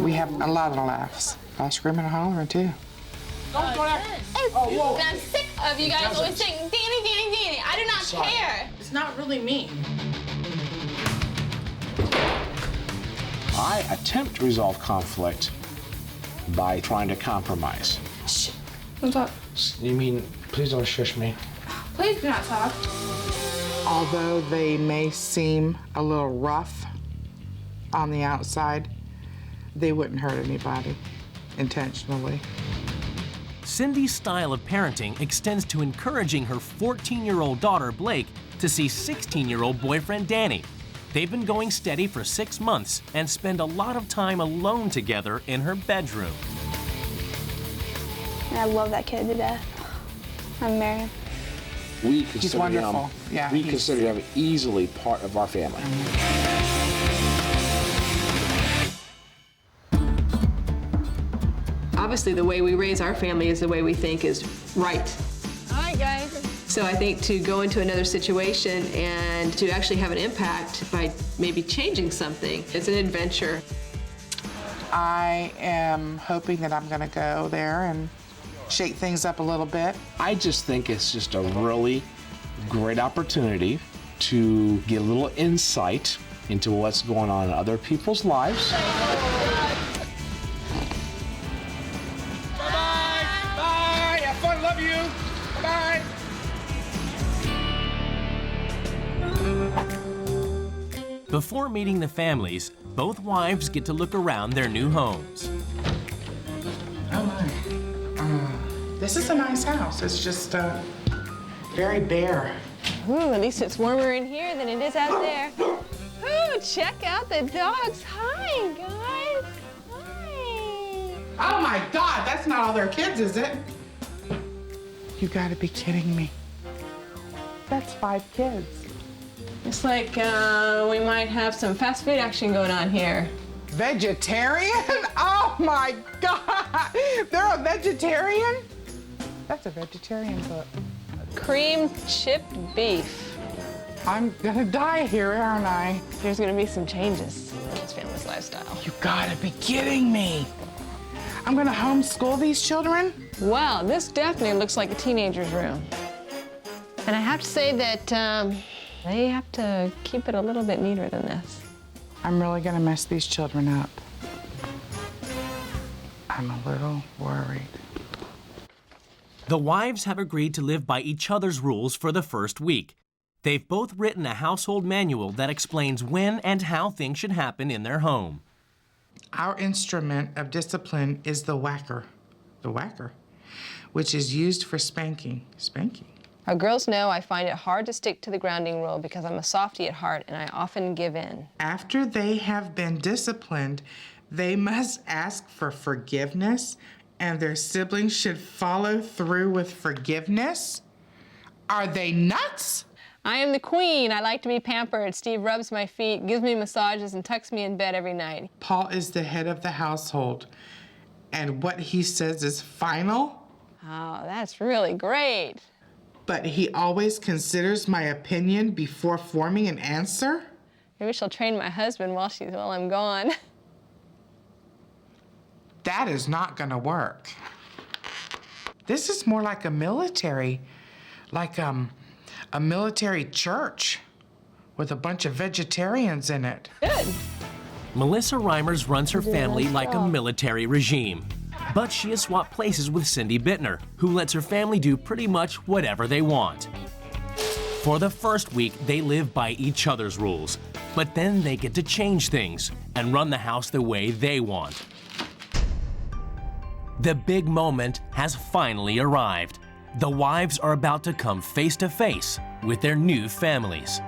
We have a lot of laughs. Screaming and hollering, too. I'm sick of you guys always saying, Danny, Danny, Danny. I do not care. It's not really me. I attempt to resolve conflict by trying to compromise. Shh. Don't talk. You mean, please don't shush me. Please do not talk. Although they may seem a little rough on the outside, they wouldn't hurt anybody intentionally. Cindy's style of parenting extends to encouraging her 14-year-old daughter, Blake, to see 16-year-old boyfriend, Danny. They've been going steady for 6 months and spend a lot of time alone together in her bedroom. I love that kid to death. I'm married. We He's consider wonderful. him, Yeah, we he's- consider him easily part of our family. Obviously, the way we raise our family is the way we think is right. All right, guys. So I think to go into another situation and to actually have an impact by maybe changing something, it's an adventure. I am hoping that I'm going to go there and shake things up a little bit. I just think it's just a really great opportunity to get a little insight into what's going on in other people's lives. Bye. Have fun. Love you. Bye. Before meeting the families, both wives get to look around their new homes. Oh my. This is a nice house. It's just very bare. Ooh, at least it's warmer in here than it is out there. Ooh, check out the dogs. Hi, guys. Hi. Oh my God, that's not all their kids, is it? You gotta be kidding me. That's 5 kids. It's like we might have some fast food action going on here. Vegetarian? Oh my God! They're a vegetarian? That's a vegetarian book. Cream chipped beef. I'm gonna die here, aren't I? There's gonna be some changes in this family's lifestyle. You gotta be kidding me. I'm gonna homeschool these children? Wow, this definitely looks like a teenager's room. And I have to say that they have to keep it a little bit neater than this. I'm really gonna mess these children up. I'm a little worried. The wives have agreed to live by each other's rules for the first week. They've both written a household manual that explains when and how things should happen in their home. Our instrument of discipline is the whacker, which is used for spanking. Spanking. Our girls know I find it hard to stick to the grounding rule because I'm a softie at heart and I often give in. After they have been disciplined, they must ask for forgiveness, and their siblings should follow through with forgiveness? Are they nuts? I am the queen. I like to be pampered. Steve rubs my feet, gives me massages, and tucks me in bed every night. Paul is the head of the household, and what he says is final. Oh, that's really great. But he always considers my opinion before forming an answer? Maybe she'll train my husband while I'm gone. That is not gonna work. This is more like a military, like a military church with a bunch of vegetarians in it. Good. Melissa Reimers runs her family like a military regime. But she has swapped places with Cindy Bittner, who lets her family do pretty much whatever they want. For the first week, they live by each other's rules, but then they get to change things and run the house the way they want. The big moment has finally arrived. The wives are about to come face to face with their new families.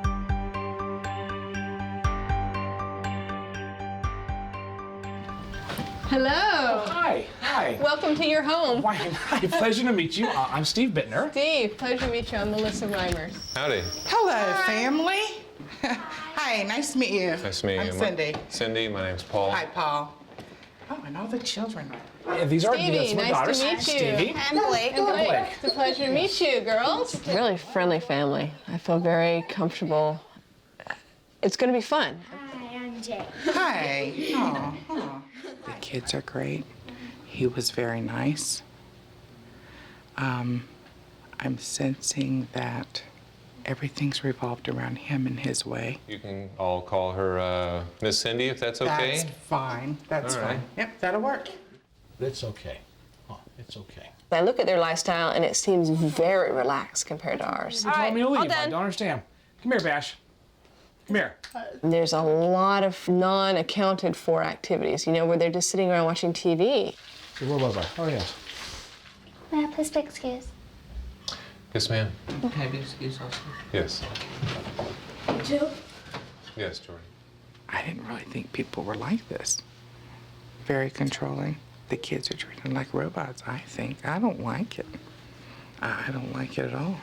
Hello. Oh, hi. Hi. Welcome to your home. Hi. Pleasure to meet you. I'm Steve Bittner. Steve, pleasure to meet you. I'm Melissa Reimers. Howdy. Hello, family. Hi, nice to meet you. Nice to meet you. I'm Cindy. Cindy, my name's Paul. Hi, Paul. Oh, and all the children. Yeah, these are Stevie, my nice daughters. to meet you. Stevie. And Blake. It's a pleasure to meet you, girls. Really friendly family. I feel very comfortable. It's going to be fun. Hi, I'm Jay. Hi. Oh. The kids are great. He was very nice. I'm sensing that everything's revolved around him and his way. You can all call her Miss Cindy if that's okay. That's fine. That's All right. fine. Yep, that'll work. It's okay. Oh, it's okay. I look at their lifestyle and it seems very relaxed compared to ours. You told me to leave. I don't understand. Come here, Bash. Come here. There's a lot of non-accounted for activities, where they're just sitting around watching TV. Oh, yes. May I please be excused? Yes, ma'am. Can I be excused also? Yes. Joe? Yes, Jordy. I didn't really think people were like this. Very controlling. The kids are treated like robots, I think. I don't like it. I don't like it at all.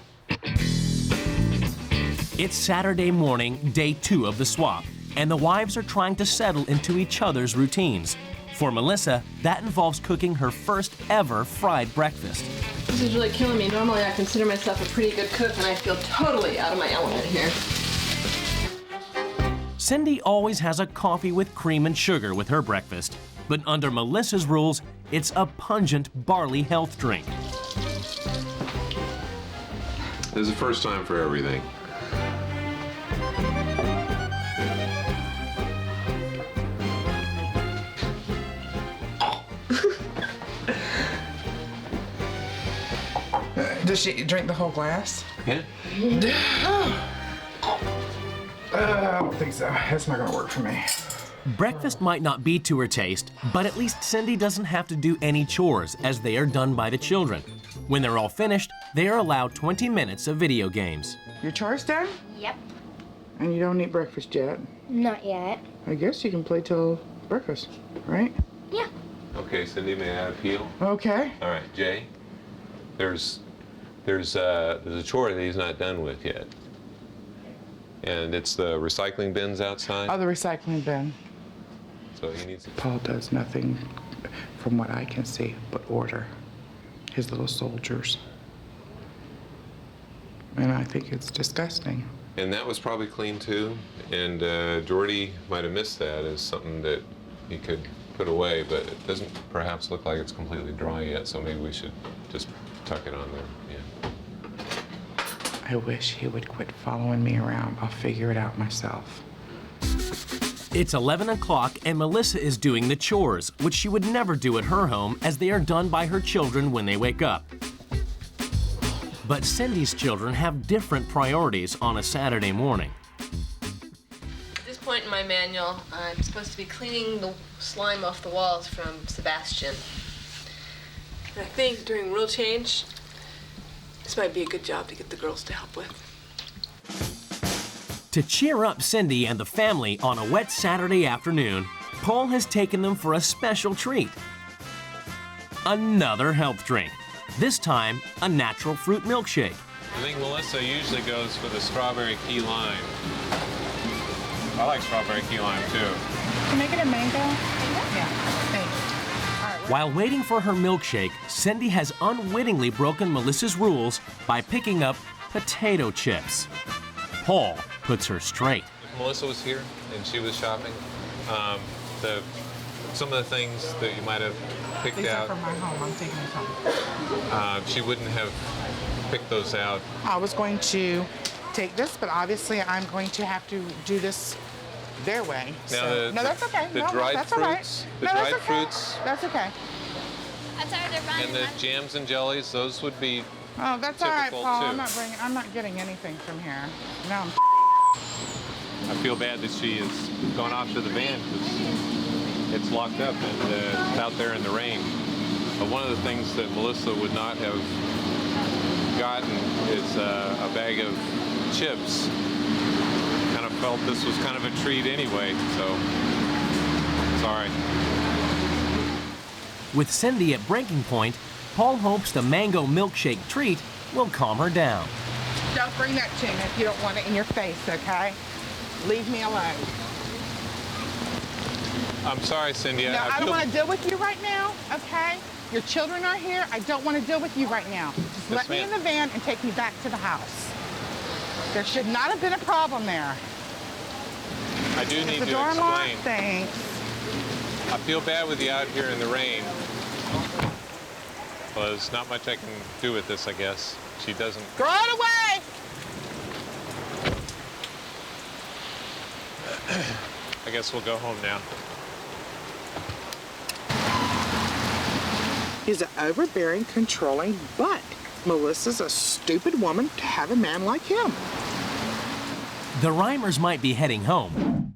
It's Saturday morning, day 2 of the swap, and the wives are trying to settle into each other's routines. For Melissa, that involves cooking her first ever fried breakfast. This is really killing me. Normally I consider myself a pretty good cook and I feel totally out of my element here. Cindy always has a coffee with cream and sugar with her breakfast, but under Melissa's rules, it's a pungent barley health drink. This is the first time for everything. Does she drink the whole glass? Yeah. I don't think so. That's not gonna work for me. Breakfast might not be to her taste, but at least Cindy doesn't have to do any chores as they are done by the children. When they're all finished, they are allowed 20 minutes of video games. Your chores done? Yep. And you don't eat breakfast yet? Not yet. I guess you can play till breakfast, right? Yeah. Okay, Cindy, may I appeal? Okay. All right, Jay. There's a chore that he's not done with yet. And it's the recycling bins outside. Oh, the recycling bin. So he needs to... Paul does nothing, from what I can see, but order his little soldiers. And I think it's disgusting. And that was probably clean too. And Jordy might have missed that as something that he could put away, but it doesn't perhaps look like it's completely dry yet, so maybe we should just tuck it on there. Yeah. I wish he would quit following me around. I'll figure it out myself. It's 11 o'clock and Melissa is doing the chores, which she would never do at her home as they are done by her children when they wake up. But Cindy's children have different priorities on a Saturday morning. At this point in my manual, I'm supposed to be cleaning the slime off the walls from Sebastian. And I think during rule change, this might be a good job to get the girls to help with. To cheer up Cindy and the family on a wet Saturday afternoon, Paul has taken them for a special treat. Another health drink. This time, a natural fruit milkshake. I think Melissa usually goes for the strawberry key lime. I like strawberry key lime too. Can I get a mango? Yeah, thanks. All right, While waiting for her milkshake, Cindy has unwittingly broken Melissa's rules by picking up potato chips. Paul puts her straight. If Melissa was here and she was shopping, some of the things that you might have picked These out, are from my home. I'm taking these home. she wouldn't have picked those out. I was going to take this, but obviously I'm going to have to do this their way. Now, no, that's okay. The no, dried that's fruits, all right. the dried fruits, That's okay. and the jams and jellies, those would be Oh, that's all right, typical, Paul. too. I'm not getting anything from here. No, I'm I feel bad that she has gone off to the van because it's locked up and it's out there in the rain. But one of the things that Melissa would not have gotten is a bag of chips. Kind of felt this was kind of a treat anyway, so sorry. With Cindy at breaking point, Paul hopes the mango milkshake treat will calm her down. Don't bring that to me if you don't want it in your face, okay? Leave me alone. I'm sorry, Cindy. No, I don't want to deal with you right now, okay? Your children are here. I don't want to deal with you right now. Just let me in the van and take me back to the house. There should not have been a problem there. I do need the to door unlocked? explain. Thanks. I feel bad with you out here in the rain. Well, there's not much I can do with this, I guess. She doesn't. Throw it away! I guess we'll go home now. He's an overbearing, controlling butt. Melissa's a stupid woman to have a man like him. The Reimers might be heading home,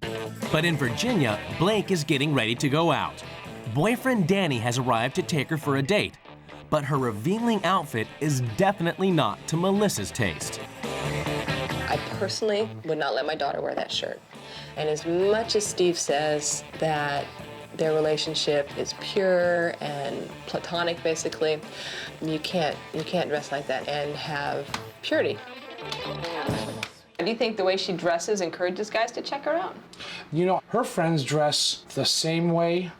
but in Virginia, Blake is getting ready to go out. Boyfriend Danny has arrived to take her for a date, but her revealing outfit is definitely not to Melissa's taste. I personally would not let my daughter wear that shirt. And as much as Steve says that their relationship is pure and platonic, basically, you can't dress like that and have purity. Do you think the way she dresses encourages guys to check her out? You know, her friends dress the same way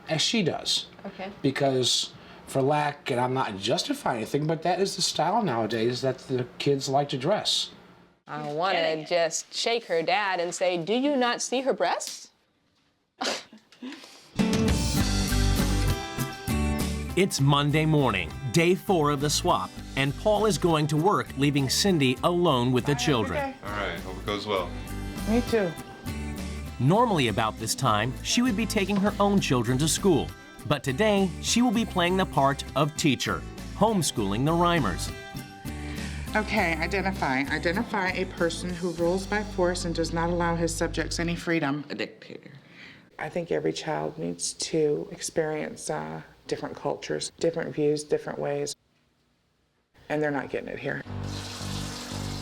as she does. Okay. Because for lack, and I'm not justifying anything, but that is the style nowadays that the kids like to dress. I want to just shake her dad and say, do you not see her breasts? It's Monday morning, day 4 of the swap, and Paul is going to work, leaving Cindy alone with the children. All right, hope it goes well. Me too. Normally about this time, she would be taking her own children to school, but today she will be playing the part of teacher, homeschooling the Reimers. Okay, identify. Identify a person who rules by force and does not allow his subjects any freedom. A dictator. I think every child needs to experience different cultures, different views, different ways, and they're not getting it here.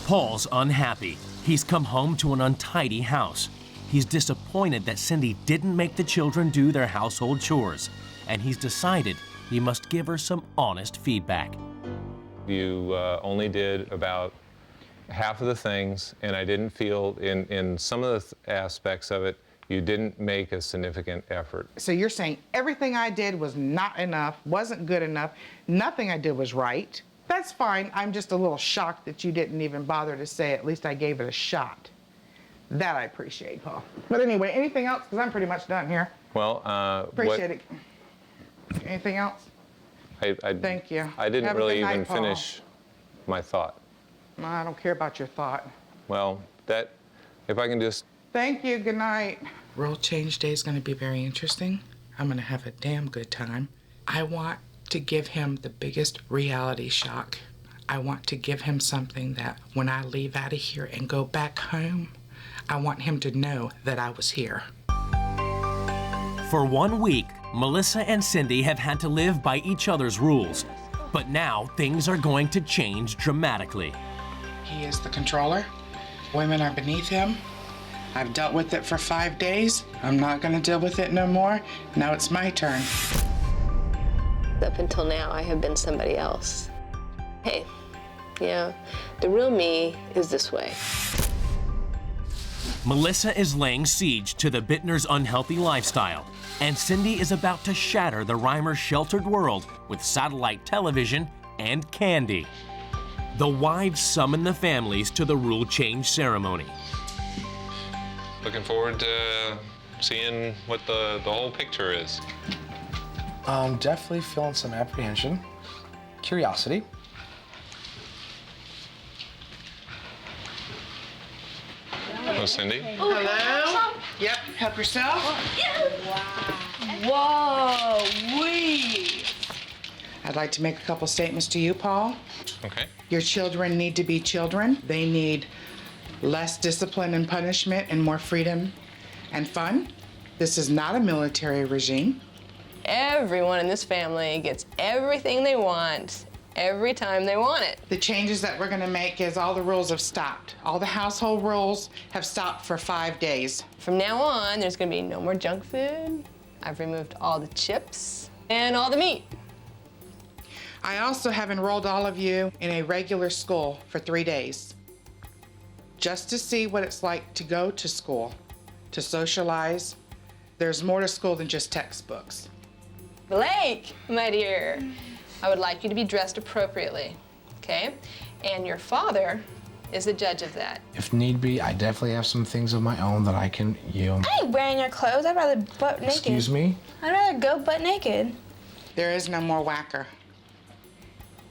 Paul's unhappy. He's come home to an untidy house. He's disappointed that Cindy didn't make the children do their household chores, and he's decided he must give her some honest feedback. You only did about half of the things, and I didn't feel in some of the aspects of it, you didn't make a significant effort. So you're saying everything I did was not enough, wasn't good enough, nothing I did was right. That's fine. I'm just a little shocked that you didn't even bother to say at least I gave it a shot. That I appreciate, Paul. But anyway, anything else? Because I'm pretty much done here. Well, Appreciate it. Anything else? Thank you. I didn't Have a really good night, even Paul. finish my thought. I don't care about your thought. Well, if I can just... Thank you. Good night. World Change Day is going to be very interesting. I'm going to have a damn good time. I want to give him the biggest reality shock. I want to give him something that when I leave out of here and go back home, I want him to know that I was here. For 1 week, Melissa and Cindy have had to live by each other's rules, but now things are going to change dramatically. He is the controller. Women are beneath him. I've dealt with it for 5 days. I'm not going to deal with it no more. Now it's my turn. Up until now, I have been somebody else. Hey, the real me is this way. Melissa is laying siege to the Bittners' unhealthy lifestyle, and Cindy is about to shatter the Reimers' sheltered world with satellite television and candy. The wives summon the families to the rule change ceremony. Looking forward to seeing what the whole picture is. Definitely feeling some apprehension, curiosity. Hello, Cindy. Hello? Yep, help yourself. Whoa, wee! I'd like to make a couple statements to you, Paul. Okay. Your children need to be children. They need less discipline and punishment and more freedom and fun. This is not a military regime. Everyone in this family gets everything they want every time they want it. The changes that we're going to make is all the rules have stopped. All the household rules have stopped for 5 days. From now on, there's going to be no more junk food. I've removed all the chips and all the meat. I also have enrolled all of you in a regular school for 3 days, just to see what it's like to go to school, to socialize. There's more to school than just textbooks. Blake, my dear, I would like you to be dressed appropriately, okay? And your father is the judge of that. If need be, I definitely have some things of my own that I can, I ain't wearing your clothes. I'd rather butt naked. Excuse me? I'd rather go butt naked. There is no more whacker.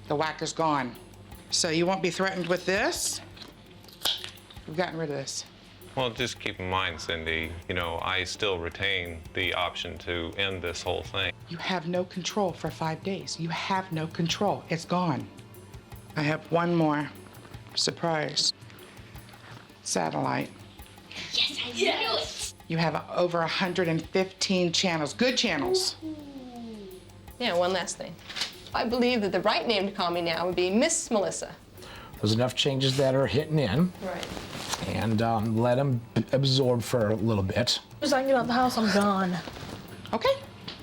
The whacker's gone. So you won't be threatened with this? We've gotten rid of this. Well, just keep in mind, Cindy, you know, I still retain the option to end this whole thing. You have no control for 5 days. You have no control. It's gone. I have one more surprise. Satellite. Yes, I knew it. You have over 115 channels, good channels. Yeah, one last thing. I believe that the right name to call me now would be Miss Melissa. There's enough changes that are hitting in. Right. And let them absorb for a little bit. As soon as I get out the house, I'm gone. Okay,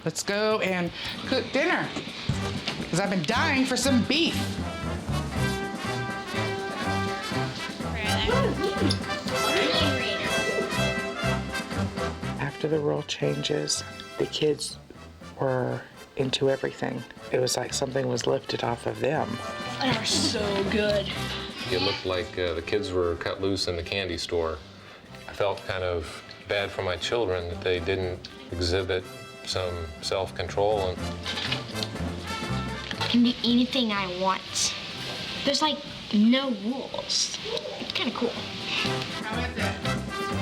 let's go and cook dinner. Because I've been dying for some beef. After the rule changes, the kids were into everything. It was like something was lifted off of them. They're so good. It looked like the kids were cut loose in the candy store. I felt kind of bad for my children that they didn't exhibit some self-control. And I can do anything I want. There's like no rules. It's kind of cool. How is that?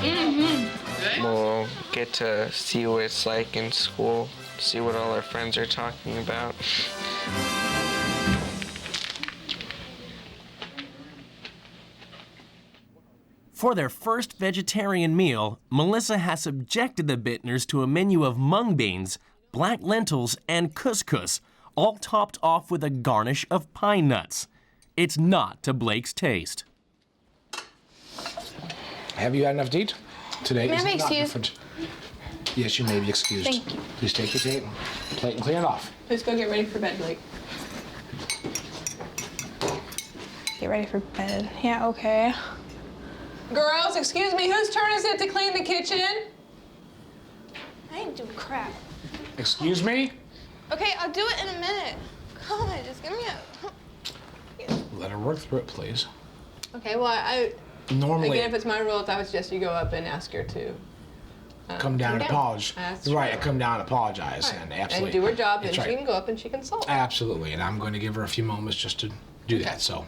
Mm-hmm. We'll get to see what it's like in school, see what all our friends are talking about. For their first vegetarian meal, Melissa has subjected the Bittners to a menu of mung beans, black lentils, and couscous, all topped off with a garnish of pine nuts. It's not to Blake's taste. Have you had enough to eat? Today May I is be not excused? different. Yes, you may be excused. Thank you. Please take your plate and clean it off. Let's go get ready for bed, Blake. Get ready for bed. Yeah, okay. Girls, excuse me, whose turn is it to clean the kitchen? I ain't doing crap. Excuse me? Okay, I'll do it in a minute. Come on, just give me a... Let her work through it, please. Okay, well, Normally, again, if it's my rules, I would suggest you go up and ask her to come down and apologize. That's right, come down and apologize. Right. And absolutely. And do her job, then That's she right. can go up and she can solve. Absolutely, and I'm going to give her a few moments just to do that, so.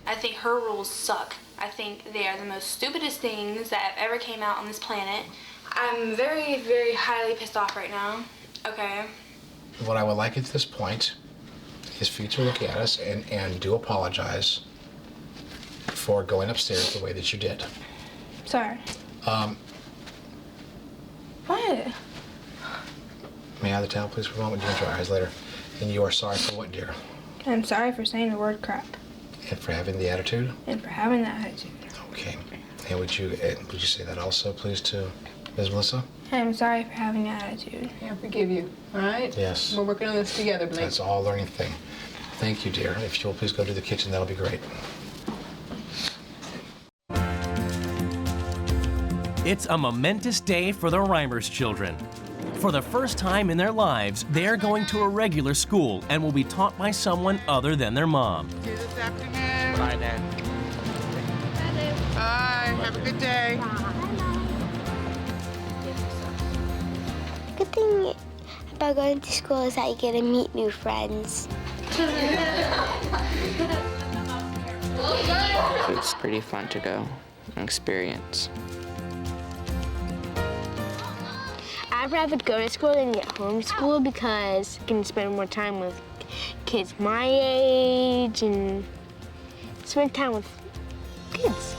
I think her rules suck. I think they are the most stupidest things that have ever came out on this planet. I'm very, very highly pissed off right now. Okay. What I would like at this point is for you to look at us and do apologize for going upstairs the way that you did. Sorry. What? May I have the towel, please, for a moment? You can dry your eyes later. And you are sorry for what, dear? I'm sorry for saying the word crap. And for having the attitude? And for having that attitude. Okay. And would you say that also, please, to Ms. Melissa? I'm sorry for having that attitude. I forgive you, all right? Yes. We're working on this together, Blake. That's all learning thing. Thank you, dear. If you'll please go to the kitchen, that'll be great. It's a momentous day for the Reimers children. For the first time in their lives, they're going to a regular school and will be taught by someone other than their mom. See you this afternoon. Bye, Dad. Bye. Have a good day. Good thing about going to school is that you get to meet new friends. It's pretty fun to go and experience. I'd rather go to school than get homeschooled because I can spend more time with kids my age and spend time with kids.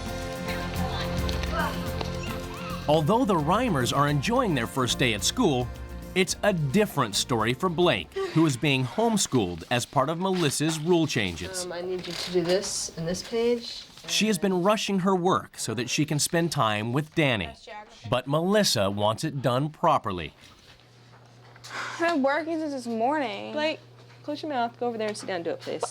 Although the Reimers are enjoying their first day at school, it's a different story for Blake, who is being homeschooled as part of Melissa's rule changes. I need you to do this and this page. She has been rushing her work so that she can spend time with Danny. But Melissa wants it done properly. I've been working since this morning. Blake, close your mouth. Go over there and sit down and do it, please.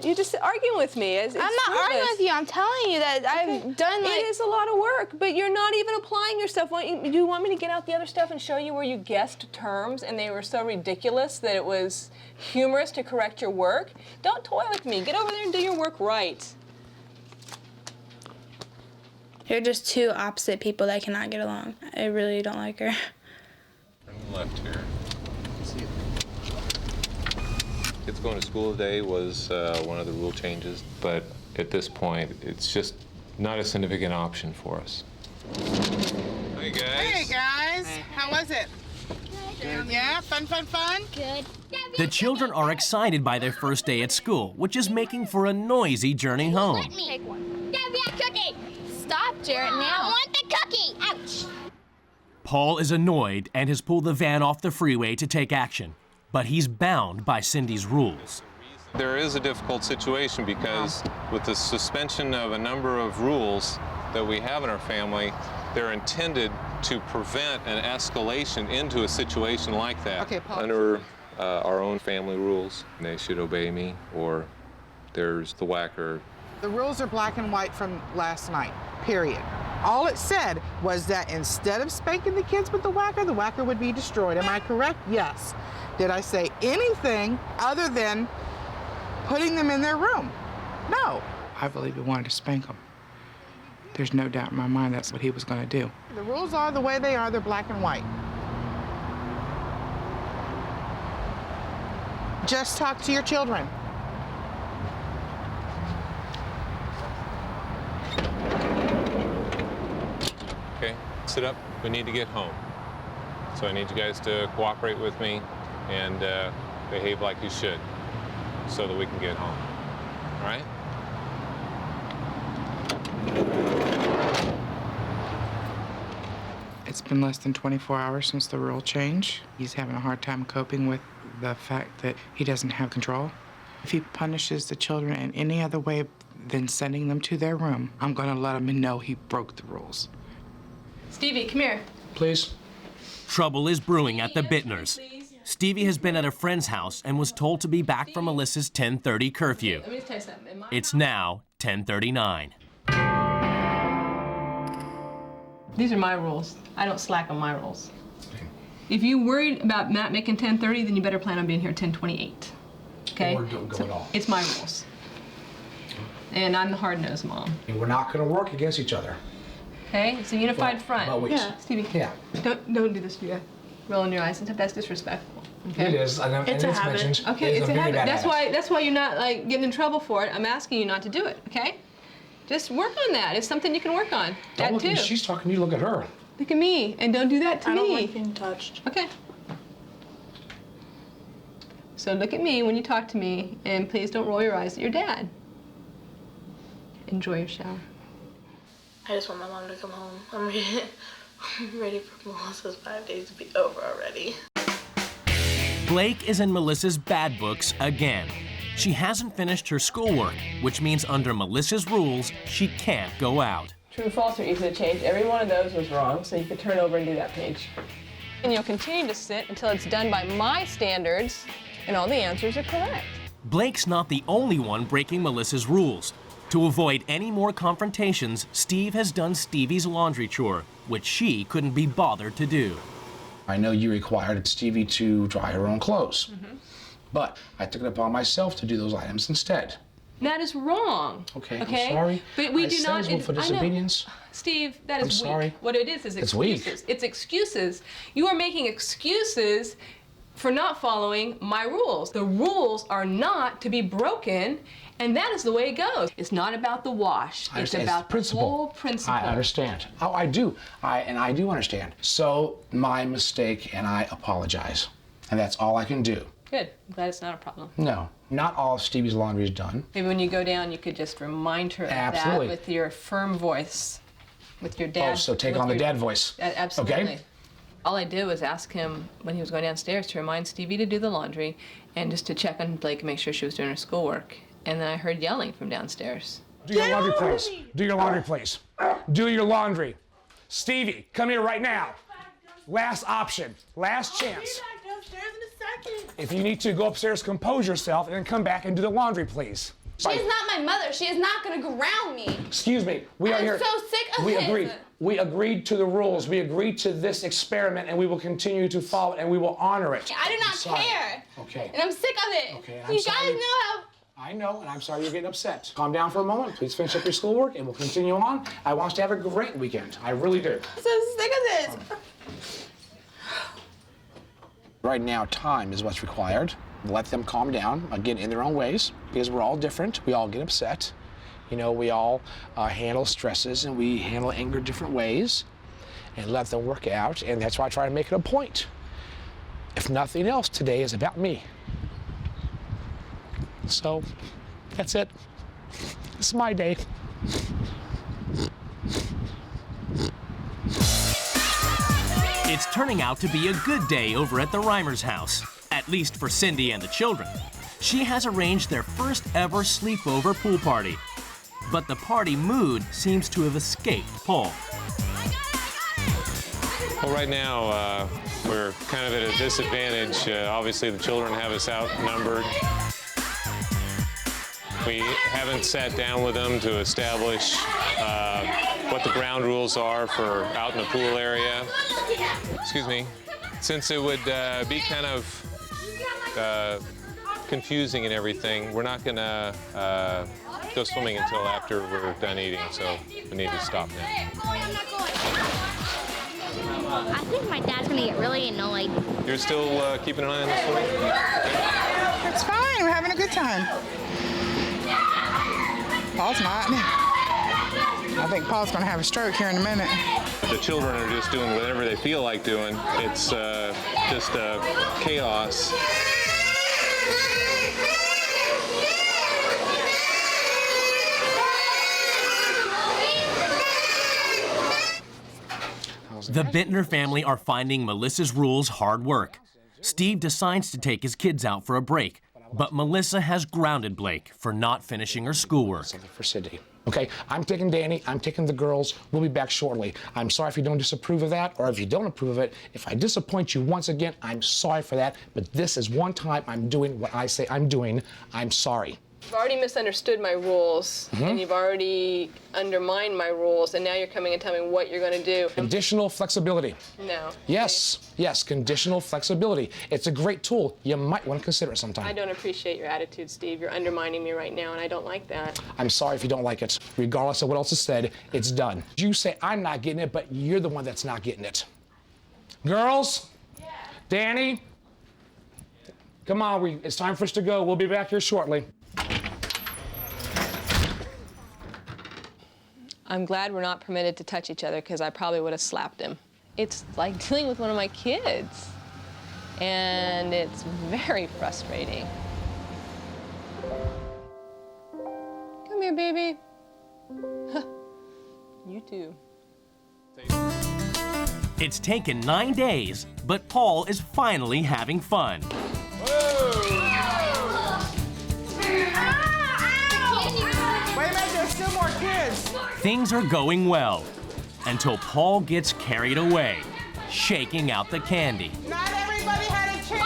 You're just arguing with me. I'm not arguing with you. I'm telling you that I've done like... It is a lot of work, but you're not even applying your stuff. Do you want me to get out the other stuff and show you where you guessed terms and they were so ridiculous that it was humorous to correct your work? Don't toy with me. Get over there and do your work right. You're just two opposite people that cannot get along. I really don't like her. Turn left here. Kids going to school today was one of the rule changes, but at this point, it's just not a significant option for us. Hey, guys. Hey, guys. How was it? Good. Yeah? Fun? Good. The children are excited by their first day at school, which is making for a noisy journey home. Let me take one. Give me a cookie. Stop, Jarrett, now. I want the cookie. Ouch. Paul is annoyed and has pulled the van off the freeway to take action. But he's bound by Cindy's rules. There is a difficult situation because with the suspension of a number of rules that we have in our family, they're intended to prevent an escalation into a situation like that. Okay, Paul. Under our own family rules, they should obey me, or there's the whacker. The rules are black and white from last night, period. All it said was that instead of spanking the kids with the whacker would be destroyed. Am I correct? Yes. Did I say anything other than putting them in their room? No. I believe he wanted to spank them. There's no doubt in my mind that's what he was going to do. The rules are the way they are. They're black and white. Just talk to your children. Okay, sit up. We need to get home. So I need you guys to cooperate with me and behave like you should so that we can get home. All right? It's been less than 24 hours since the rule change. He's having a hard time coping with the fact that he doesn't have control. If he punishes the children in any other way than sending them to their room, I'm gonna let him know he broke the rules. Stevie, come here. Please. Trouble is brewing at the Bittners. Stevie has been at a friend's house and was told to be back for Melissa's 10:30 curfew. Let me just tell you something. It's now 10:39. These are my rules. I don't slack on my rules. If you're worried about Matt making 10:30, then you better plan on being here 10:28. Okay? Or don't go at all. It's my rules. And I'm the hard-nosed mom. And we're not going to work against each other. Okay? It's a unified front. But wait. Yeah. Stevie. Yeah. Don't do this, Julia. Rolling your eyes and stuff. That's disrespectful. Okay? It is. I know, It's and a habit. mentioned. Okay, it is it's a very habit. bad That's why you're not like getting in trouble for it. I'm asking you not to do it. Okay? Just work on that. It's something you can work on. Don't That look too. at me. She's talking to you. Look at her. Look at me, and don't do that to me. I don't like being touched. Okay. So look at me when you talk to me, and please don't roll your eyes at your dad. Enjoy your shower. I just want my mom to come home. I'm ready for Melissa's 5 days to be over already. Blake is in Melissa's bad books again. She hasn't finished her schoolwork, which means under Melissa's rules, she can't go out. True and false are easy to change. Every one of those was wrong, so you could turn over and do that page. And you'll continue to sit until it's done by my standards and all the answers are correct. Blake's not the only one breaking Melissa's rules. To avoid any more confrontations, Steve has done Stevie's laundry chore, which she couldn't be bothered to do. I know you required Stevie to dry her own clothes, but I took it upon myself to do those items instead. That is wrong. Okay, I'm sorry. But we I do said not. it's willful disobedience. Steve, that is I'm sorry. weak. What it is It's excuses. weak. It's excuses. You are making excuses for not following my rules. The rules are not to be broken, and that is the way it goes. It's not about the wash. I It's understand. about It's the whole principle. I understand. Oh, I do. I do understand. So, my mistake, and I apologize. And that's all I can do. Good. I'm glad it's not a problem. No, not all of Stevie's laundry is done. Maybe when you go down, you could just remind her of Absolutely. that with your firm voice, with your dad. Oh, so take on the dad voice. Absolutely. Okay? All I did was ask him when he was going downstairs to remind Stevie to do the laundry and just to check on Blake and make sure she was doing her schoolwork. And then I heard yelling from downstairs. Do your laundry, please. Do your laundry, please. Do your laundry. Stevie, come here right now. Last option. Last chance. If you need to, go upstairs, compose yourself, and then come back and do the laundry, please. She is not my mother. She is not going to ground me. Excuse me. We are I'm here. so sick of We this. agreed. We agreed to the rules. We agreed to this experiment, and we will continue to follow it, and we will honor it. I do not Sorry. care. Okay. And I'm sick of it. Okay, You I'm sorry. guys know how. I know, and I'm sorry you're getting upset. Calm down for a moment. Please finish up your schoolwork, and we'll continue on. I want us to have a great weekend. I really do. I'm so sick of this. Right now, time is what's required. Let them calm down, again, in their own ways, because we're all different. We all get upset. You know, we all handle stresses and we handle anger different ways, and let them work out, and that's why I try to make it a point. If nothing else, today is about me. So, that's it. It's my day. It's turning out to be a good day over at the Reimer's house, at least for Cindy and the children. She has arranged their first ever sleepover pool party. But the party mood seems to have escaped Paul. Well, right now, we're kind of at a disadvantage. Obviously, the children have us outnumbered. We haven't sat down with them to establish what the ground rules are for out in the pool area. Excuse me. Since it would be kind of confusing and everything, we're not going to go swimming until after we're done eating, so we need to stop now. I think my dad's gonna get really annoyed. You're still keeping an eye on the swimming? It's fine. We're having a good time. Paul's not. I think Paul's going to have a stroke here in a minute. The children are just doing whatever they feel like doing. It's just chaos. The Bittner family are finding Melissa's rules hard work. Steve decides to take his kids out for a break, but Melissa has grounded Blake for not finishing her schoolwork. For Cindy. Okay, I'm taking Danny, I'm taking the girls. We'll be back shortly. I'm sorry if you don't disapprove of that, or if you don't approve of it. If I disappoint you once again, I'm sorry for that, but this is one time I'm doing what I say I'm doing. I'm sorry. You've already misunderstood my rules, and you've already undermined my rules, and now you're coming and telling me what you're going to do. Conditional flexibility. No. Yes, yes, conditional flexibility. It's a great tool. You might want to consider it sometime. I don't appreciate your attitude, Steve. You're undermining me right now, and I don't like that. I'm sorry if you don't like it. Regardless of what else is said, it's done. You say I'm not getting it, but you're the one that's not getting it. Girls? Yeah. Danny? Come on, it's time for us to go. We'll be back here shortly. I'm glad we're not permitted to touch each other because I probably would have slapped him. It's like dealing with one of my kids, and it's very frustrating. Come here, baby. You too. It's taken 9 days, but Paul is finally having fun. Wait a minute, there's still more kids. Things are going well until Paul gets carried away, shaking out the candy. Not everybody had a chance.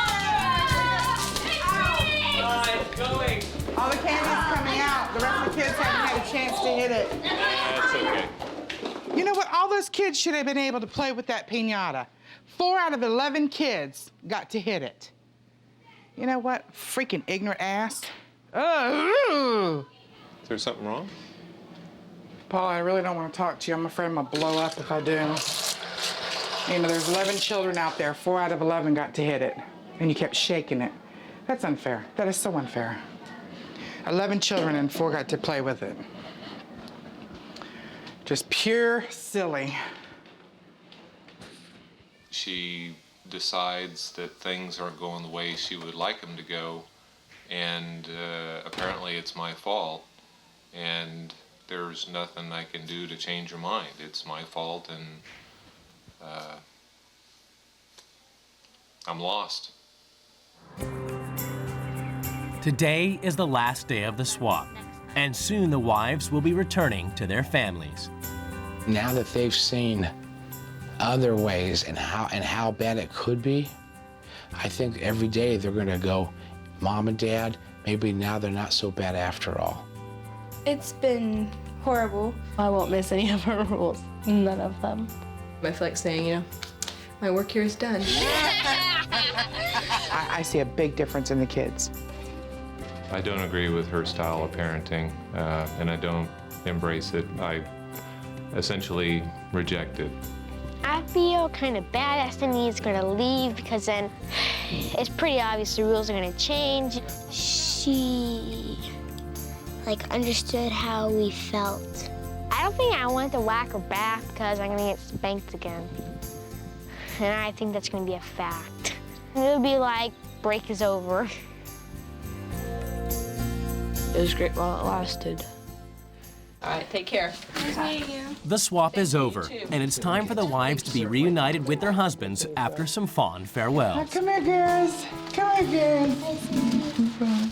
All the candy's coming out. The rest of the kids haven't had a chance to hit it. That's okay. You know what? All those kids should have been able to play with that piñata. 4 out of 11 kids got to hit it. You know what? Freaking ignorant ass. Oh. Is there something wrong? Paul, I really don't want to talk to you. I'm afraid I'm gonna blow up if I do. You know, there's 11 children out there. 4 out of 11 got to hit it. And you kept shaking it. That's unfair. That is so unfair. 11 children and 4 got to play with it. Just pure silly. She decides that things aren't going the way she would like them to go, and apparently it's my fault, and there's nothing I can do to change her mind. It's my fault, and I'm lost. Today is the last day of the swap, and soon the wives will be returning to their families. Now that they've seen other ways and how bad it could be, I think every day they're gonna go, Mom and Dad, maybe now they're not so bad after all. It's been horrible. I won't miss any of her rules. None of them. I feel like saying, you know, my work here is done. I see a big difference in the kids. I don't agree with her style of parenting, and I don't embrace it. I essentially reject it. I feel kind of bad that Cindy is going to leave because then it's pretty obvious the rules are going to change. She, understood how we felt. I don't think I want to whack her back because I'm going to get spanked again. And I think that's going to be a fact. It'll be like, break is over. It was great while it lasted. All right, take care. Nice meeting you. The swap is over, and it's time for the wives to be reunited with their husbands after some fond farewells. Come here, girls. Come here, girls.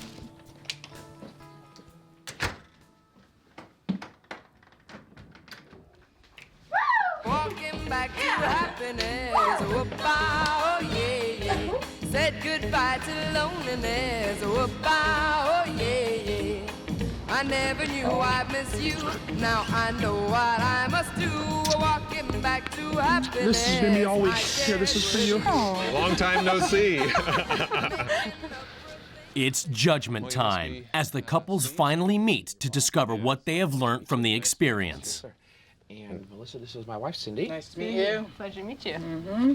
Walking back to happiness, oh yeah, yeah. Said goodbye to loneliness, oh yeah, yeah. I never knew I'd miss you, now I know what I must do. Walking back to happiness. This has been me all week. Here, this is for you. Long time no see. It's judgment time as the couples finally meet to discover what they have learned from the experience. And Melissa, this is my wife, Cindy. Nice to meet you. Pleasure to meet you. Mm-hmm.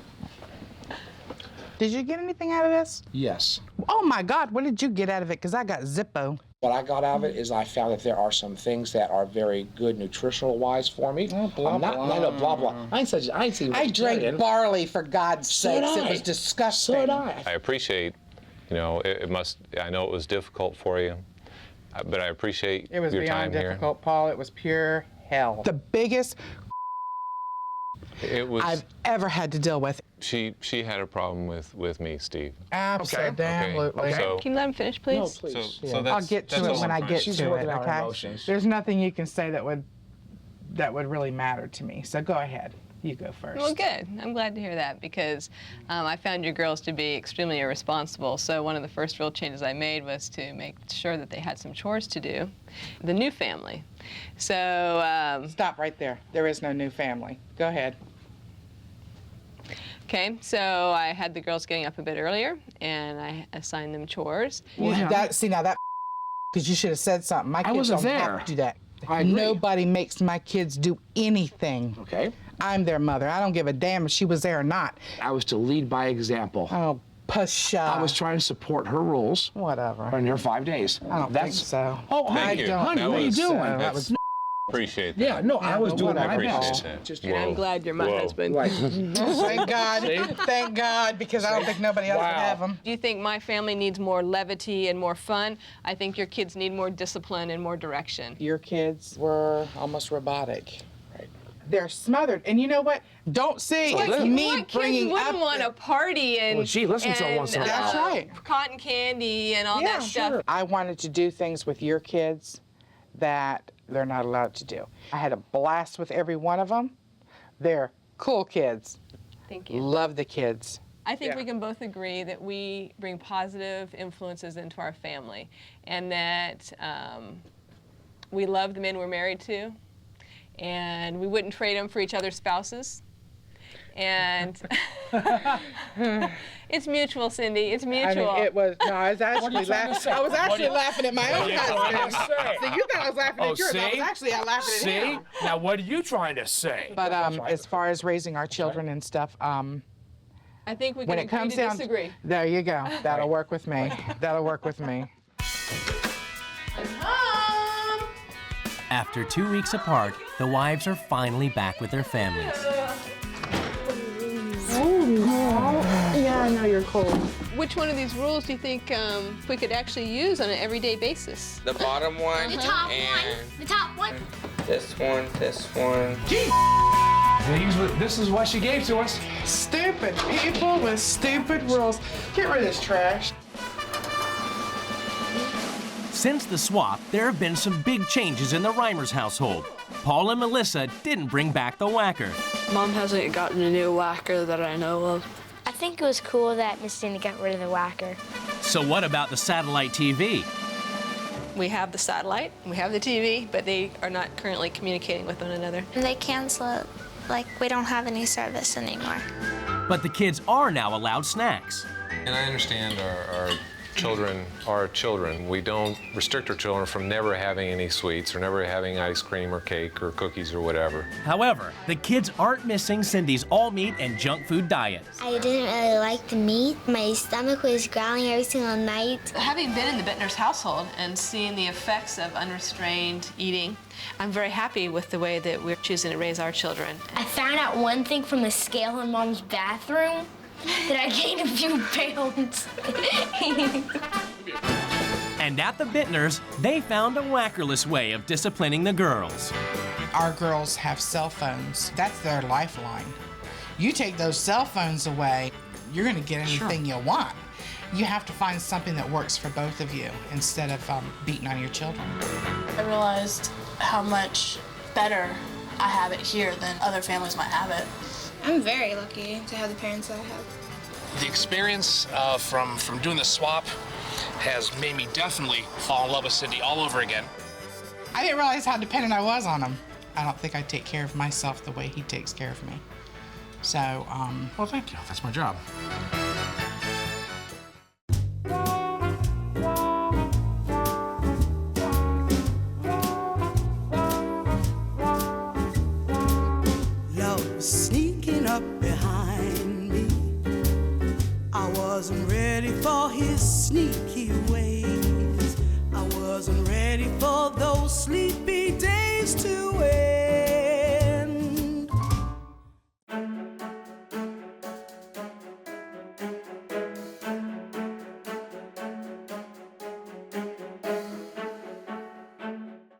Did you get anything out of this? Yes. Oh my God, what did you get out of it? Because I got Zippo. What I got out of it is I found that there are some things that are very good nutritional-wise for me. Oh, blah, blah, blah. I ain't seen I drank barley, for God's sakes. It was disgusting. So did I. I appreciate, I know it was difficult for you, but I appreciate It was your beyond time here. difficult, Paul. It was pure hell. The biggest It was. I've ever had to deal with. She had a problem with me, Steve. Absolutely. Okay. So, Can you let him finish, please? No, please. So I'll get to it when I get She's to it, working out her okay? emotions. There's nothing you can say that would really matter to me. So go ahead. You go first. Well, good. I'm glad to hear that because I found your girls to be extremely irresponsible. So one of the first real changes I made was to make sure that they had some chores to do. The new family. So stop right there. There is no new family. Go ahead. Okay, so I had the girls getting up a bit earlier, and I assigned them chores. Because you should have said something. My kids wasn't don't there. have to do that. I agree. Nobody makes my kids do anything. Okay. I'm their mother. I don't give a damn if she was there or not. I was to lead by example. Oh, pshaw. I was trying to support her rules. Whatever. In her 5 days. I don't think so. Oh, Thank you. don't honey, That what are you was- doing? That was appreciate that. Yeah, no, I was doing whatever. my appreciate best. that. Just And I'm glad you're my husband. Right. Thank God. Thank God, because I don't think nobody else would have them. Do you think my family needs more levity and more fun? I think your kids need more discipline and more direction. Your kids were almost robotic. Right. They're smothered. And you know what? Don't see What me kids bringing wouldn't up want to party and, Well, gee, listen to it once in a That's while. right. cotton candy and all Yeah, that stuff. sure. I wanted to do things with your kids that they're not allowed to do. I had a blast with every one of them. They're cool kids. Thank you. Love the kids. I think we can both agree that we bring positive influences into our family and that we love the men we're married to, and we wouldn't trade them for each other's spouses. And it's mutual, Cindy. It's mutual. I mean, it was. No, I was actually laughing. I was actually laughing at my own costume. So you thought I was laughing at yours. I was actually laughing at him. See? Now, what are you trying to say? But as far as raising our children and stuff, I think we can when it agree comes to down, disagree. There you go. That'll work with me. That'll work with me. After 2 weeks apart, the wives are finally back with their families. Yeah, I know you're cold. Which one of these rules do you think we could actually use on an everyday basis? The bottom one. The top and one. The top one. This one, this one. This is what she gave to us. Stupid people with stupid rules. Get rid of this trash. Since the swap, there have been some big changes in the Reimers household. Paul and Melissa didn't bring back the whacker. Mom hasn't gotten a new whacker that I know of. I think it was cool that Miss Cindy got rid of the whacker. So what about the satellite TV? We have the satellite, we have the TV, but they are not currently communicating with one another. They cancel it. Like, we don't have any service anymore. But the kids are now allowed snacks. And I understand our children are children. We don't restrict our children from never having any sweets or never having ice cream or cake or cookies or whatever. However, the kids aren't missing Cindy's all-meat and junk food diet. I didn't really like the meat. My stomach was growling every single night. Having been in the Bittner's household and seeing the effects of unrestrained eating, I'm very happy with the way that we're choosing to raise our children. I found out one thing from the scale in Mom's bathroom, that I gained a few pounds. And at the Bittners, they found a whackerless way of disciplining the girls. Our girls have cell phones. That's their lifeline. You take those cell phones away, you're going to get anything you want. You have to find something that works for both of you instead of beating on your children. I realized how much better I have it here than other families might have it. I'm very lucky to have the parents that I have. The experience from doing the swap has made me definitely fall in love with Cindy all over again. I didn't realize how dependent I was on him. I don't think I take care of myself the way he takes care of me. So, well, thank you. That's my job. Love sneaking up behind me. I wasn't ready for his sneaky